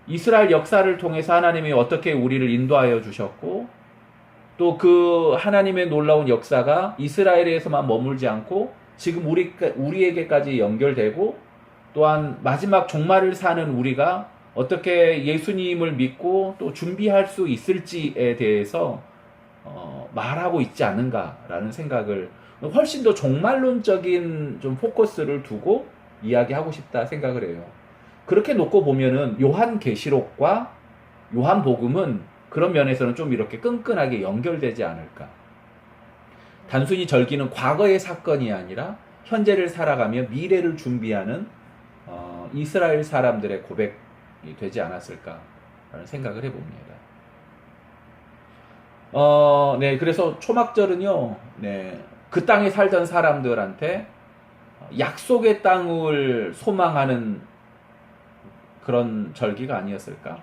[SPEAKER 1] 이스라엘 역사를 통해서 하나님이 어떻게 우리를 인도하여 주셨고, 또 그 하나님의 놀라운 역사가 이스라엘에서만 머물지 않고 지금 우리에게까지 연결되고, 또한 마지막 종말을 사는 우리가 어떻게 예수님을 믿고 또 준비할 수 있을지에 대해서 말하고 있지 않는가라는 생각을, 훨씬 더 종말론적인 좀 포커스를 두고 이야기하고 싶다 생각을 해요. 그렇게 놓고 보면은 요한계시록과 요한복음은 그런 면에서는 좀 이렇게 끈끈하게 연결되지 않을까. 단순히 절기는 과거의 사건이 아니라 현재를 살아가며 미래를 준비하는 이스라엘 사람들의 고백이 되지 않았을까라는 생각을 해봅니다. 네, 그래서 초막절은요, 네, 그 땅에 살던 사람들한테 약속의 땅을 소망하는 그런 절기가 아니었을까.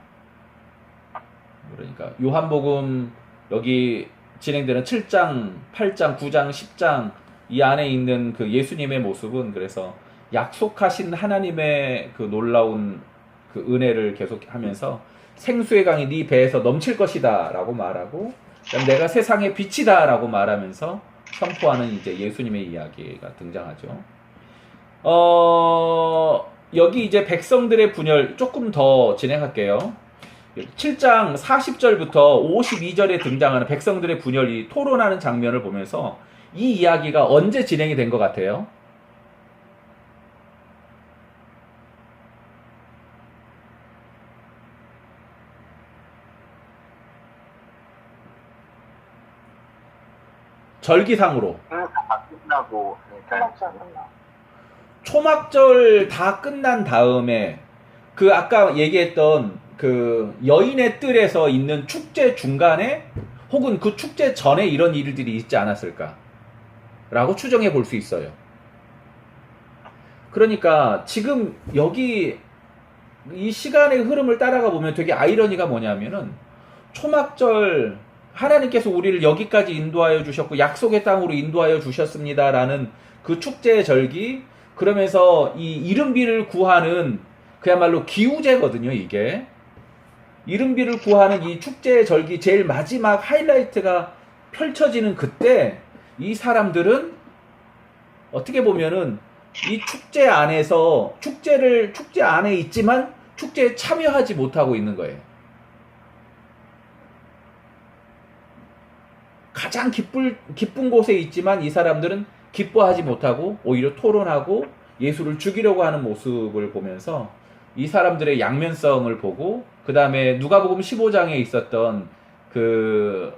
[SPEAKER 1] 그러니까 요한복음 여기 진행되는 7장, 8장, 9장, 10장 이 안에 있는 그 예수님의 모습은, 그래서 약속하신 하나님의 그 놀라운 그 은혜를 계속하면서 생수의 강이 네 배에서 넘칠 것이다 라고 말하고, 내가 세상의 빛이다 라고 말하면서 선포하는 이제 예수님의 이야기가 등장하죠. 여기 이제 백성들의 분열 조금 더 진행할게요. 7장 40절부터 52절에 등장하는 백성들의 분열이 토론하는 장면을 보면서 이 이야기가 언제 진행이 된 것 같아요? 절기상으로.
[SPEAKER 3] 행사 다 끝나고 그러니까
[SPEAKER 2] 초막절 끝나.
[SPEAKER 1] 초막절 다 끝난 다음에 그 아까 얘기했던 그 여인의 뜰에서 있는 축제 중간에 혹은 그 축제 전에 이런 일들이 있지 않았을까 라고 추정해 볼 수 있어요. 그러니까 지금 여기 이 시간의 흐름을 따라가 보면 되게 아이러니가 뭐냐면은 초막절 하나님께서 우리를 여기까지 인도하여 주셨고 약속의 땅으로 인도하여 주셨습니다라는 그 축제의 절기, 그러면서 이 이른비를 구하는 그야말로 기우제거든요. 이게 이른비를 구하는 이 축제의 절기 제일 마지막 하이라이트가 펼쳐지는 그때 이 사람들은 어떻게 보면은 이 축제 안에서 축제 안에 있지만 축제에 참여하지 못하고 있는 거예요. 가장 기쁜 곳에 있지만 이 사람들은 기뻐하지 못하고 오히려 토론하고 예수를 죽이려고 하는 모습을 보면서 이 사람들의 양면성을 보고, 그 다음에 누가복음 15장에 있었던 그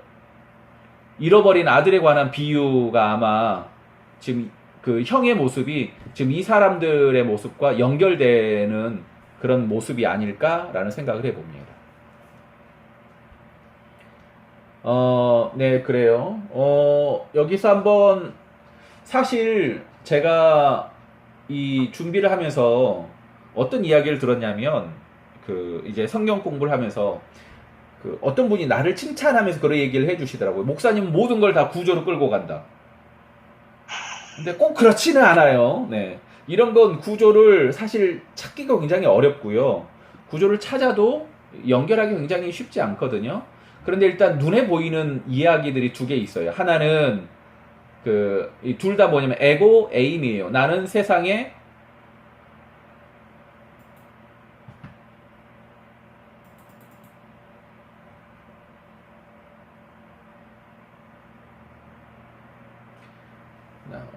[SPEAKER 1] 잃어버린 아들에 관한 비유가 아마 지금 그 형의 모습이 지금 이 사람들의 모습과 연결되는 그런 모습이 아닐까라는 생각을 해봅니다. 네, 그래요. 여기서 한번 사실 제가 이 준비를 하면서 어떤 이야기를 들었냐면, 그 이제 성경 공부를 하면서 그 어떤 분이 나를 칭찬하면서 그런 얘기를 해주시더라고요. 목사님은 모든 걸 다 구조로 끌고 간다. 근데 꼭 그렇지는 않아요. 네. 이런 건 구조를 사실 찾기가 굉장히 어렵고요. 구조를 찾아도 연결하기 굉장히 쉽지 않거든요. 그런데 일단 눈에 보이는 이야기들이 두 개 있어요. 하나는 둘 다 뭐냐면 에고, 에임이에요. 나는 세상에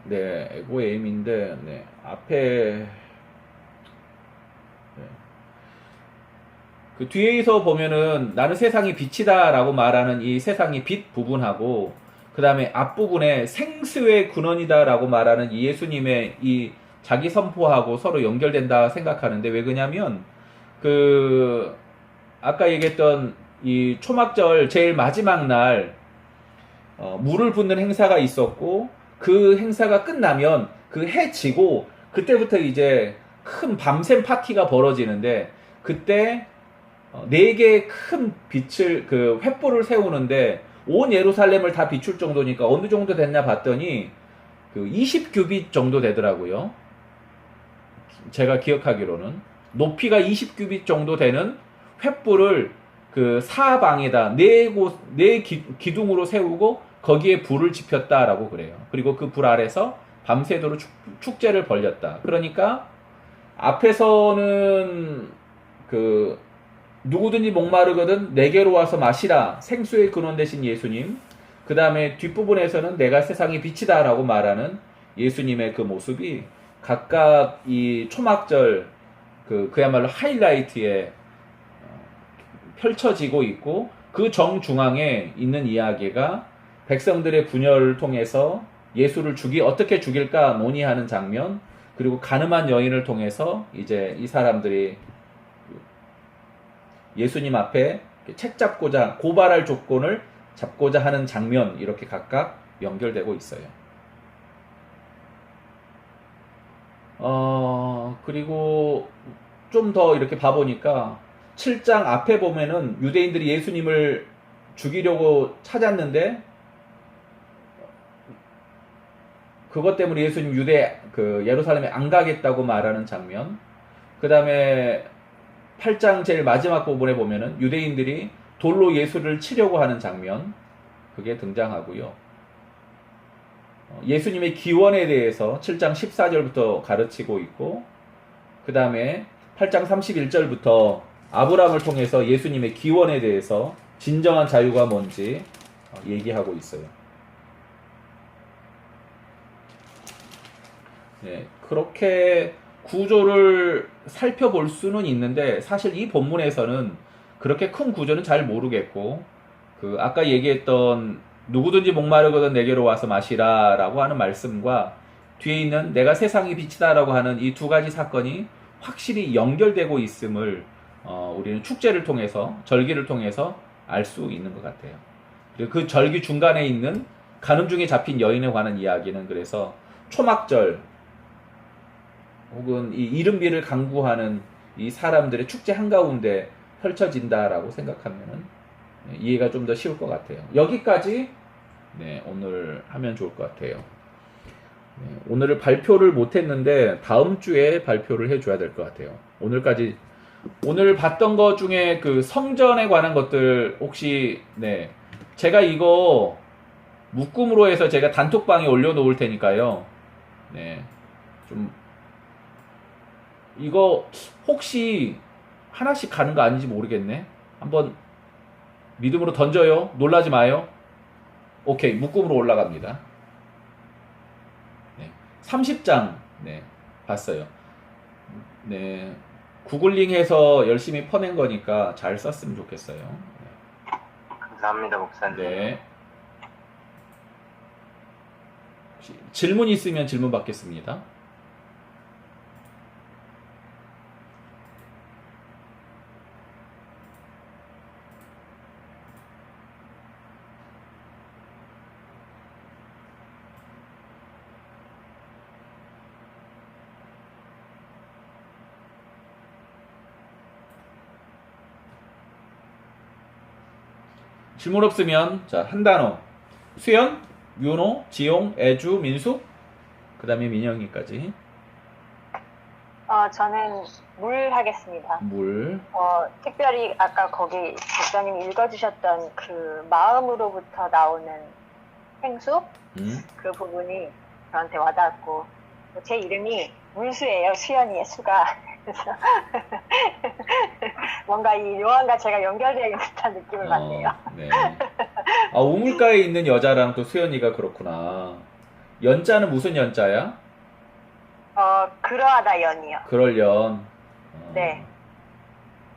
[SPEAKER 1] 네, 에고 에임인데, 네, 앞에, 네. 그 뒤에서 보면은 나는 세상이 빛이다 라고 말하는 이 세상이 빛 부분하고, 그 다음에 앞부분에 생수의 근원이다 라고 말하는 이 예수님의 이 자기 선포하고 서로 연결된다 생각하는데, 왜 그러냐면, 아까 얘기했던 이 초막절 제일 마지막 날, 물을 붓는 행사가 있었고, 그 행사가 끝나면 그 해 지고 그때부터 이제 큰 밤샘 파티가 벌어지는데, 그때 4개의 큰 빛을 그 횃불을 세우는데 온 예루살렘을 다 비출 정도니까 어느 정도 됐냐 봤더니 그 20규빗 정도 되더라고요. 제가 기억하기로는 높이가 20규빗 정도 되는 횃불을 그 사방에다 네 기둥으로 세우고 거기에 불을 지폈다라고 그래요. 그리고 그 불 아래서 밤새도록 축제를 벌였다. 그러니까 앞에서는 그 누구든지 목마르거든 내게로 와서 마시라, 생수의 근원 되신 예수님. 그 다음에 뒷부분에서는 내가 세상의 빛이다 라고 말하는 예수님의 그 모습이 각각 이 초막절 그야말로 하이라이트에 펼쳐지고 있고, 그 정중앙에 있는 이야기가 백성들의 분열을 통해서 예수를 어떻게 죽일까 논의하는 장면, 그리고 가늠한 여인을 통해서 이제 이 사람들이 예수님 앞에 책 잡고자, 고발할 조건을 잡고자 하는 장면, 이렇게 각각 연결되고 있어요. 그리고 좀 더 이렇게 봐보니까 7장 앞에 보면은 유대인들이 예수님을 죽이려고 찾았는데 그것 때문에 예수님 예루살렘에 안 가겠다고 말하는 장면. 그 다음에 8장 제일 마지막 부분에 보면은 유대인들이 돌로 예수를 치려고 하는 장면, 그게 등장하고요. 예수님의 기원에 대해서 7장 14절부터 가르치고 있고, 그 다음에 8장 31절부터 아브라함을 통해서 예수님의 기원에 대해서 진정한 자유가 뭔지 얘기하고 있어요. 네, 그렇게 구조를 살펴볼 수는 있는데 사실 이 본문에서는 그렇게 큰 구조는 잘 모르겠고, 아까 얘기했던 누구든지 목마르거든 내게로 와서 마시라라고 하는 말씀과 뒤에 있는 내가 세상의 빛이다라고 하는 이 두 가지 사건이 확실히 연결되고 있음을 우리는 축제를 통해서 절기를 통해서 알 수 있는 것 같아요. 그리고 그 절기 중간에 있는 가늠 중에 잡힌 여인에 관한 이야기는 그래서 초막절 혹은 이 이른비를 강구하는 이 사람들의 축제 한가운데 펼쳐진다라고 생각하면 이해가 좀 더 쉬울 것 같아요. 여기까지 네, 오늘 하면 좋을 것 같아요. 네, 오늘 발표를 못했는데 다음 주에 발표를 해줘야 될 것 같아요. 오늘 봤던 것 중에 그 성전에 관한 것들 혹시 네 제가 이거 묶음으로 해서 제가 단톡방에 올려놓을 테니까요. 네, 좀 이거 혹시 하나씩 가는 거 아닌지 모르겠네. 한번 믿음으로 던져요. 놀라지 마요. 오케이, 묶음으로 올라갑니다. 네, 30장 네, 봤어요. 네, 구글링해서 열심히 퍼낸 거니까 잘 썼으면 좋겠어요.
[SPEAKER 3] 감사합니다, 목사님.
[SPEAKER 1] 네. 혹시 질문 있으면 질문 받겠습니다. 질문 없으면 자, 한 단어. 수연, 윤호, 지용, 애주, 민숙, 그 다음에 민영이까지.
[SPEAKER 2] 저는 물 하겠습니다.
[SPEAKER 1] 물.
[SPEAKER 2] 특별히 아까 거기 목사님이 읽어주셨던 그 마음으로부터 나오는 생수 그 부분이 저한테 와닿았고 제 이름이 물수예요. 수연이의 수가. 그래서 뭔가 이 요한과 제가 연결되어 듯한 느낌을 받네요.
[SPEAKER 1] 네. 아, 우물가에 있는 여자랑 또 수연이가 그렇구나. 연자는 무슨 연자야?
[SPEAKER 2] 그러하다 연이요.
[SPEAKER 1] 그럴 연.
[SPEAKER 2] 네.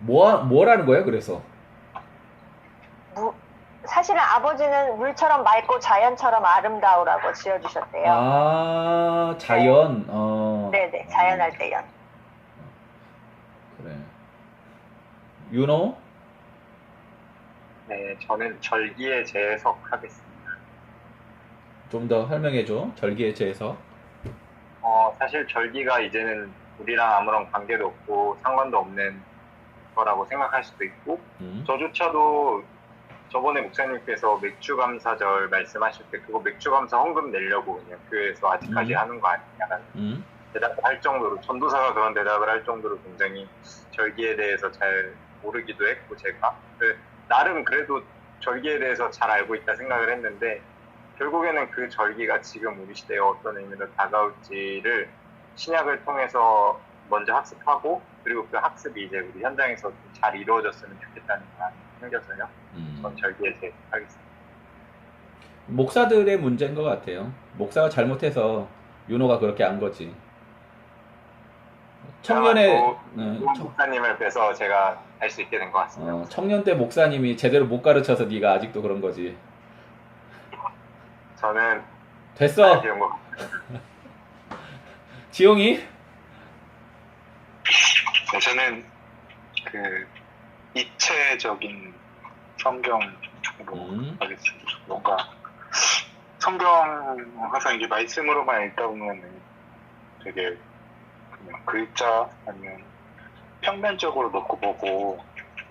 [SPEAKER 1] 뭐라는 거야, 그래서?
[SPEAKER 2] 사실은 아버지는 물처럼 맑고 자연처럼 아름다우라고 지어주셨대요.
[SPEAKER 1] 아, 자연.
[SPEAKER 2] 네네, 자연할 때 연.
[SPEAKER 1] 그래. 윤호?
[SPEAKER 3] 네, 저는 절기의 재해석하겠습니다.
[SPEAKER 1] 좀 더 설명해줘. 절기의 재해석.
[SPEAKER 3] 사실 절기가 이제는 우리랑 아무런 관계도 없고 상관도 없는 거라고 생각할 수도 있고, 저조차도 저번에 목사님께서 맥주감사절 말씀하실 때 그거 맥주감사 헌금 내려고 그냥 교회에서 아직까지 하는 거 아니냐라는 대답을 할 정도로, 전도사가 그런 대답을 할 정도로 굉장히 절기에 대해서 잘 모르기도 했고, 제가 나름 그래도 절기에 대해서 잘 알고 있다 생각을 했는데, 결국에는 그 절기가 지금 우리 시대에 어떤 의미로 다가올지를 신약을 통해서 먼저 학습하고, 그리고 그 학습이 이제 우리 현장에서 잘 이루어졌으면 좋겠다는 마음이 생겨서요. 전 절기에 재해석하겠습니다.
[SPEAKER 1] 목사들의 문제인 것 같아요. 목사가 잘못해서 윤호가 그렇게 한 거지. 청년의
[SPEAKER 3] 목사님을 뵈서 제가 할 수 있게 된 것 같습니다.
[SPEAKER 1] 청년 때 목사님이 제대로 못 가르쳐서 네가 아직도 그런 거지.
[SPEAKER 3] 저는
[SPEAKER 1] 됐어. 지용이?
[SPEAKER 4] 네, 저는 그 입체적인 성경으로 하겠습니다. 뭔가 성경 항상 이게 말씀으로만 읽다 보면 되게 그냥 글자 아니면 평면적으로 놓고 보고,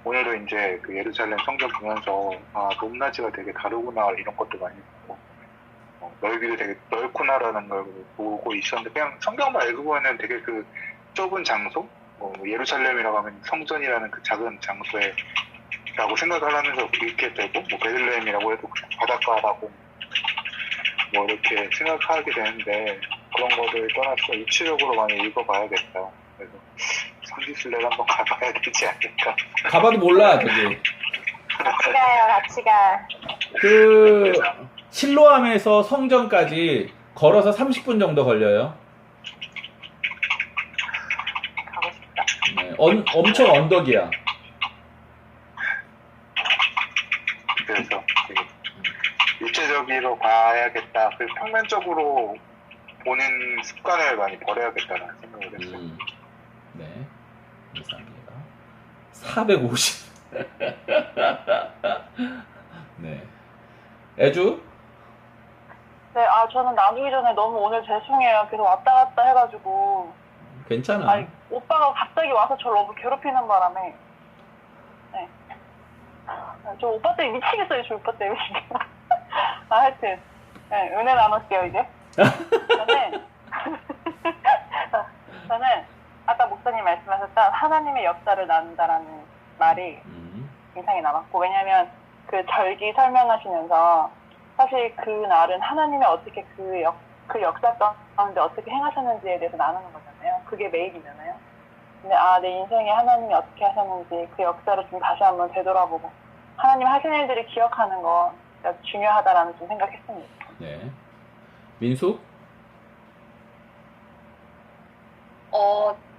[SPEAKER 4] 오늘도 이제 그 예루살렘 성전 보면서 높낮이가 되게 다르구나 이런 것도 많이 보고, 넓이도 되게 넓구나라는 걸 보고 있었는데, 그냥 성경만 읽으면은 되게 그 좁은 장소, 예루살렘이라고 하면 성전이라는 그 작은 장소에 라고 생각을 하면서 읽게 되고, 베들레헴이라고 해도 그냥 바닷가라고 이렇게 생각하게 되는데, 그런 거를 떠나서 입체적으로 많이 읽어봐야겠다. 그래서 성지순례를 한번 가봐야 되지 않을까.
[SPEAKER 1] 가봐도 몰라, 저기.
[SPEAKER 2] 같이 가요, 같이 가.
[SPEAKER 1] 그 실로암에서 성전까지 걸어서 30분 정도 걸려요.
[SPEAKER 2] 가고 싶다.
[SPEAKER 1] 네, 엄청 언덕이야.
[SPEAKER 4] 그래서 되게 일체적으로 봐야겠다. 그리고 평면적으로 보는 습관을 많이 버려야겠다는 생각을 했어요.
[SPEAKER 1] 네. 감사합니다. 450. 네. 애주?
[SPEAKER 6] 네, 저는 나누기 전에 너무 오늘 죄송해요. 계속 왔다 갔다 해가지고.
[SPEAKER 1] 괜찮아.
[SPEAKER 6] 아니, 오빠가 갑자기 와서 저를 너무 괴롭히는 바람에. 네. 저 오빠 때문에 미치겠어요, 저 오빠 때문에. 하여튼. 네, 은혜 나눌게요, 이제. 저는 아까 목사님 말씀하셨던 하나님의 역사를 나눈다라는 말이 인상이 남았고, 왜냐면 그 절기 설명하시면서 사실 그 날은 하나님이 어떻게 그 역사 가운데 어떻게 행하셨는지에 대해서 나누는 거잖아요. 그게 메인이잖아요. 근데 내 인생에 하나님이 어떻게 하셨는지 그 역사를 좀 다시 한번 되돌아보고 하나님 하신 일들을 기억하는 거 중요하다라는 좀 생각했습니다.
[SPEAKER 1] 네. 민수?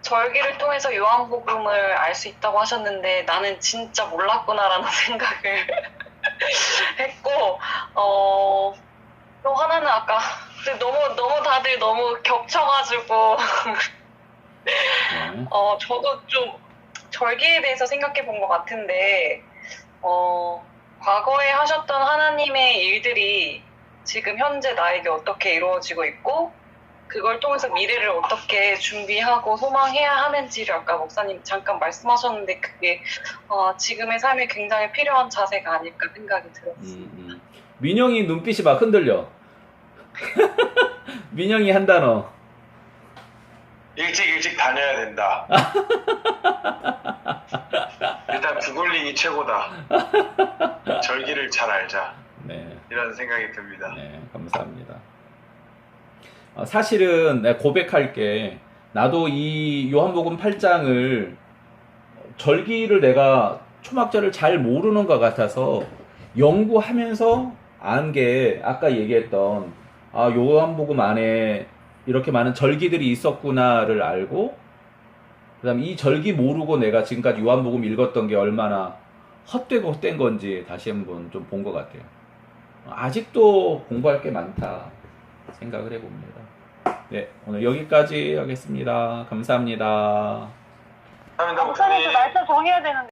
[SPEAKER 5] 절기를 통해서 요한복음을 알 수 있다고 하셨는데 나는 진짜 몰랐구나라는 생각을 했고, 또 하나는 아까 근데 너무 다들 너무 겹쳐가지고
[SPEAKER 1] 네.
[SPEAKER 5] 저도 좀 절기에 대해서 생각해 본 것 같은데, 과거에 하셨던 하나님의 일들이 지금 현재 나에게 어떻게 이루어지고 있고, 그걸 통해서 미래를 어떻게 준비하고 소망해야 하는지를 아까 목사님 잠깐 말씀하셨는데, 그게 지금의 삶에 굉장히 필요한 자세가 아닐까 생각이 들었습니다.
[SPEAKER 1] 민영이 눈빛이 막 흔들려. 민영이 한 단어.
[SPEAKER 7] 일찍 다녀야 된다. 일단 구글링이 최고다. 절기를 잘 알자.
[SPEAKER 1] 네.
[SPEAKER 7] 이런 생각이 듭니다.
[SPEAKER 1] 네, 감사합니다. 사실은 내가 고백할게. 나도 이 요한복음 8장을 절기를 내가 초막절을 잘 모르는 것 같아서 연구하면서 안 게 아까 얘기했던 요한복음 안에 이렇게 많은 절기들이 있었구나를 알고, 그 다음 이 절기 모르고 내가 지금까지 요한복음 읽었던 게 얼마나 헛되고 헛된 건지 다시 한번 좀 본 것 같아요. 아직도 공부할 게 많다 생각을 해봅니다. 네, 오늘 여기까지 하겠습니다. 감사합니다.
[SPEAKER 7] 감사합니다,
[SPEAKER 6] 목사님
[SPEAKER 7] 목사님.
[SPEAKER 6] 그 날짜 정해야 되는데.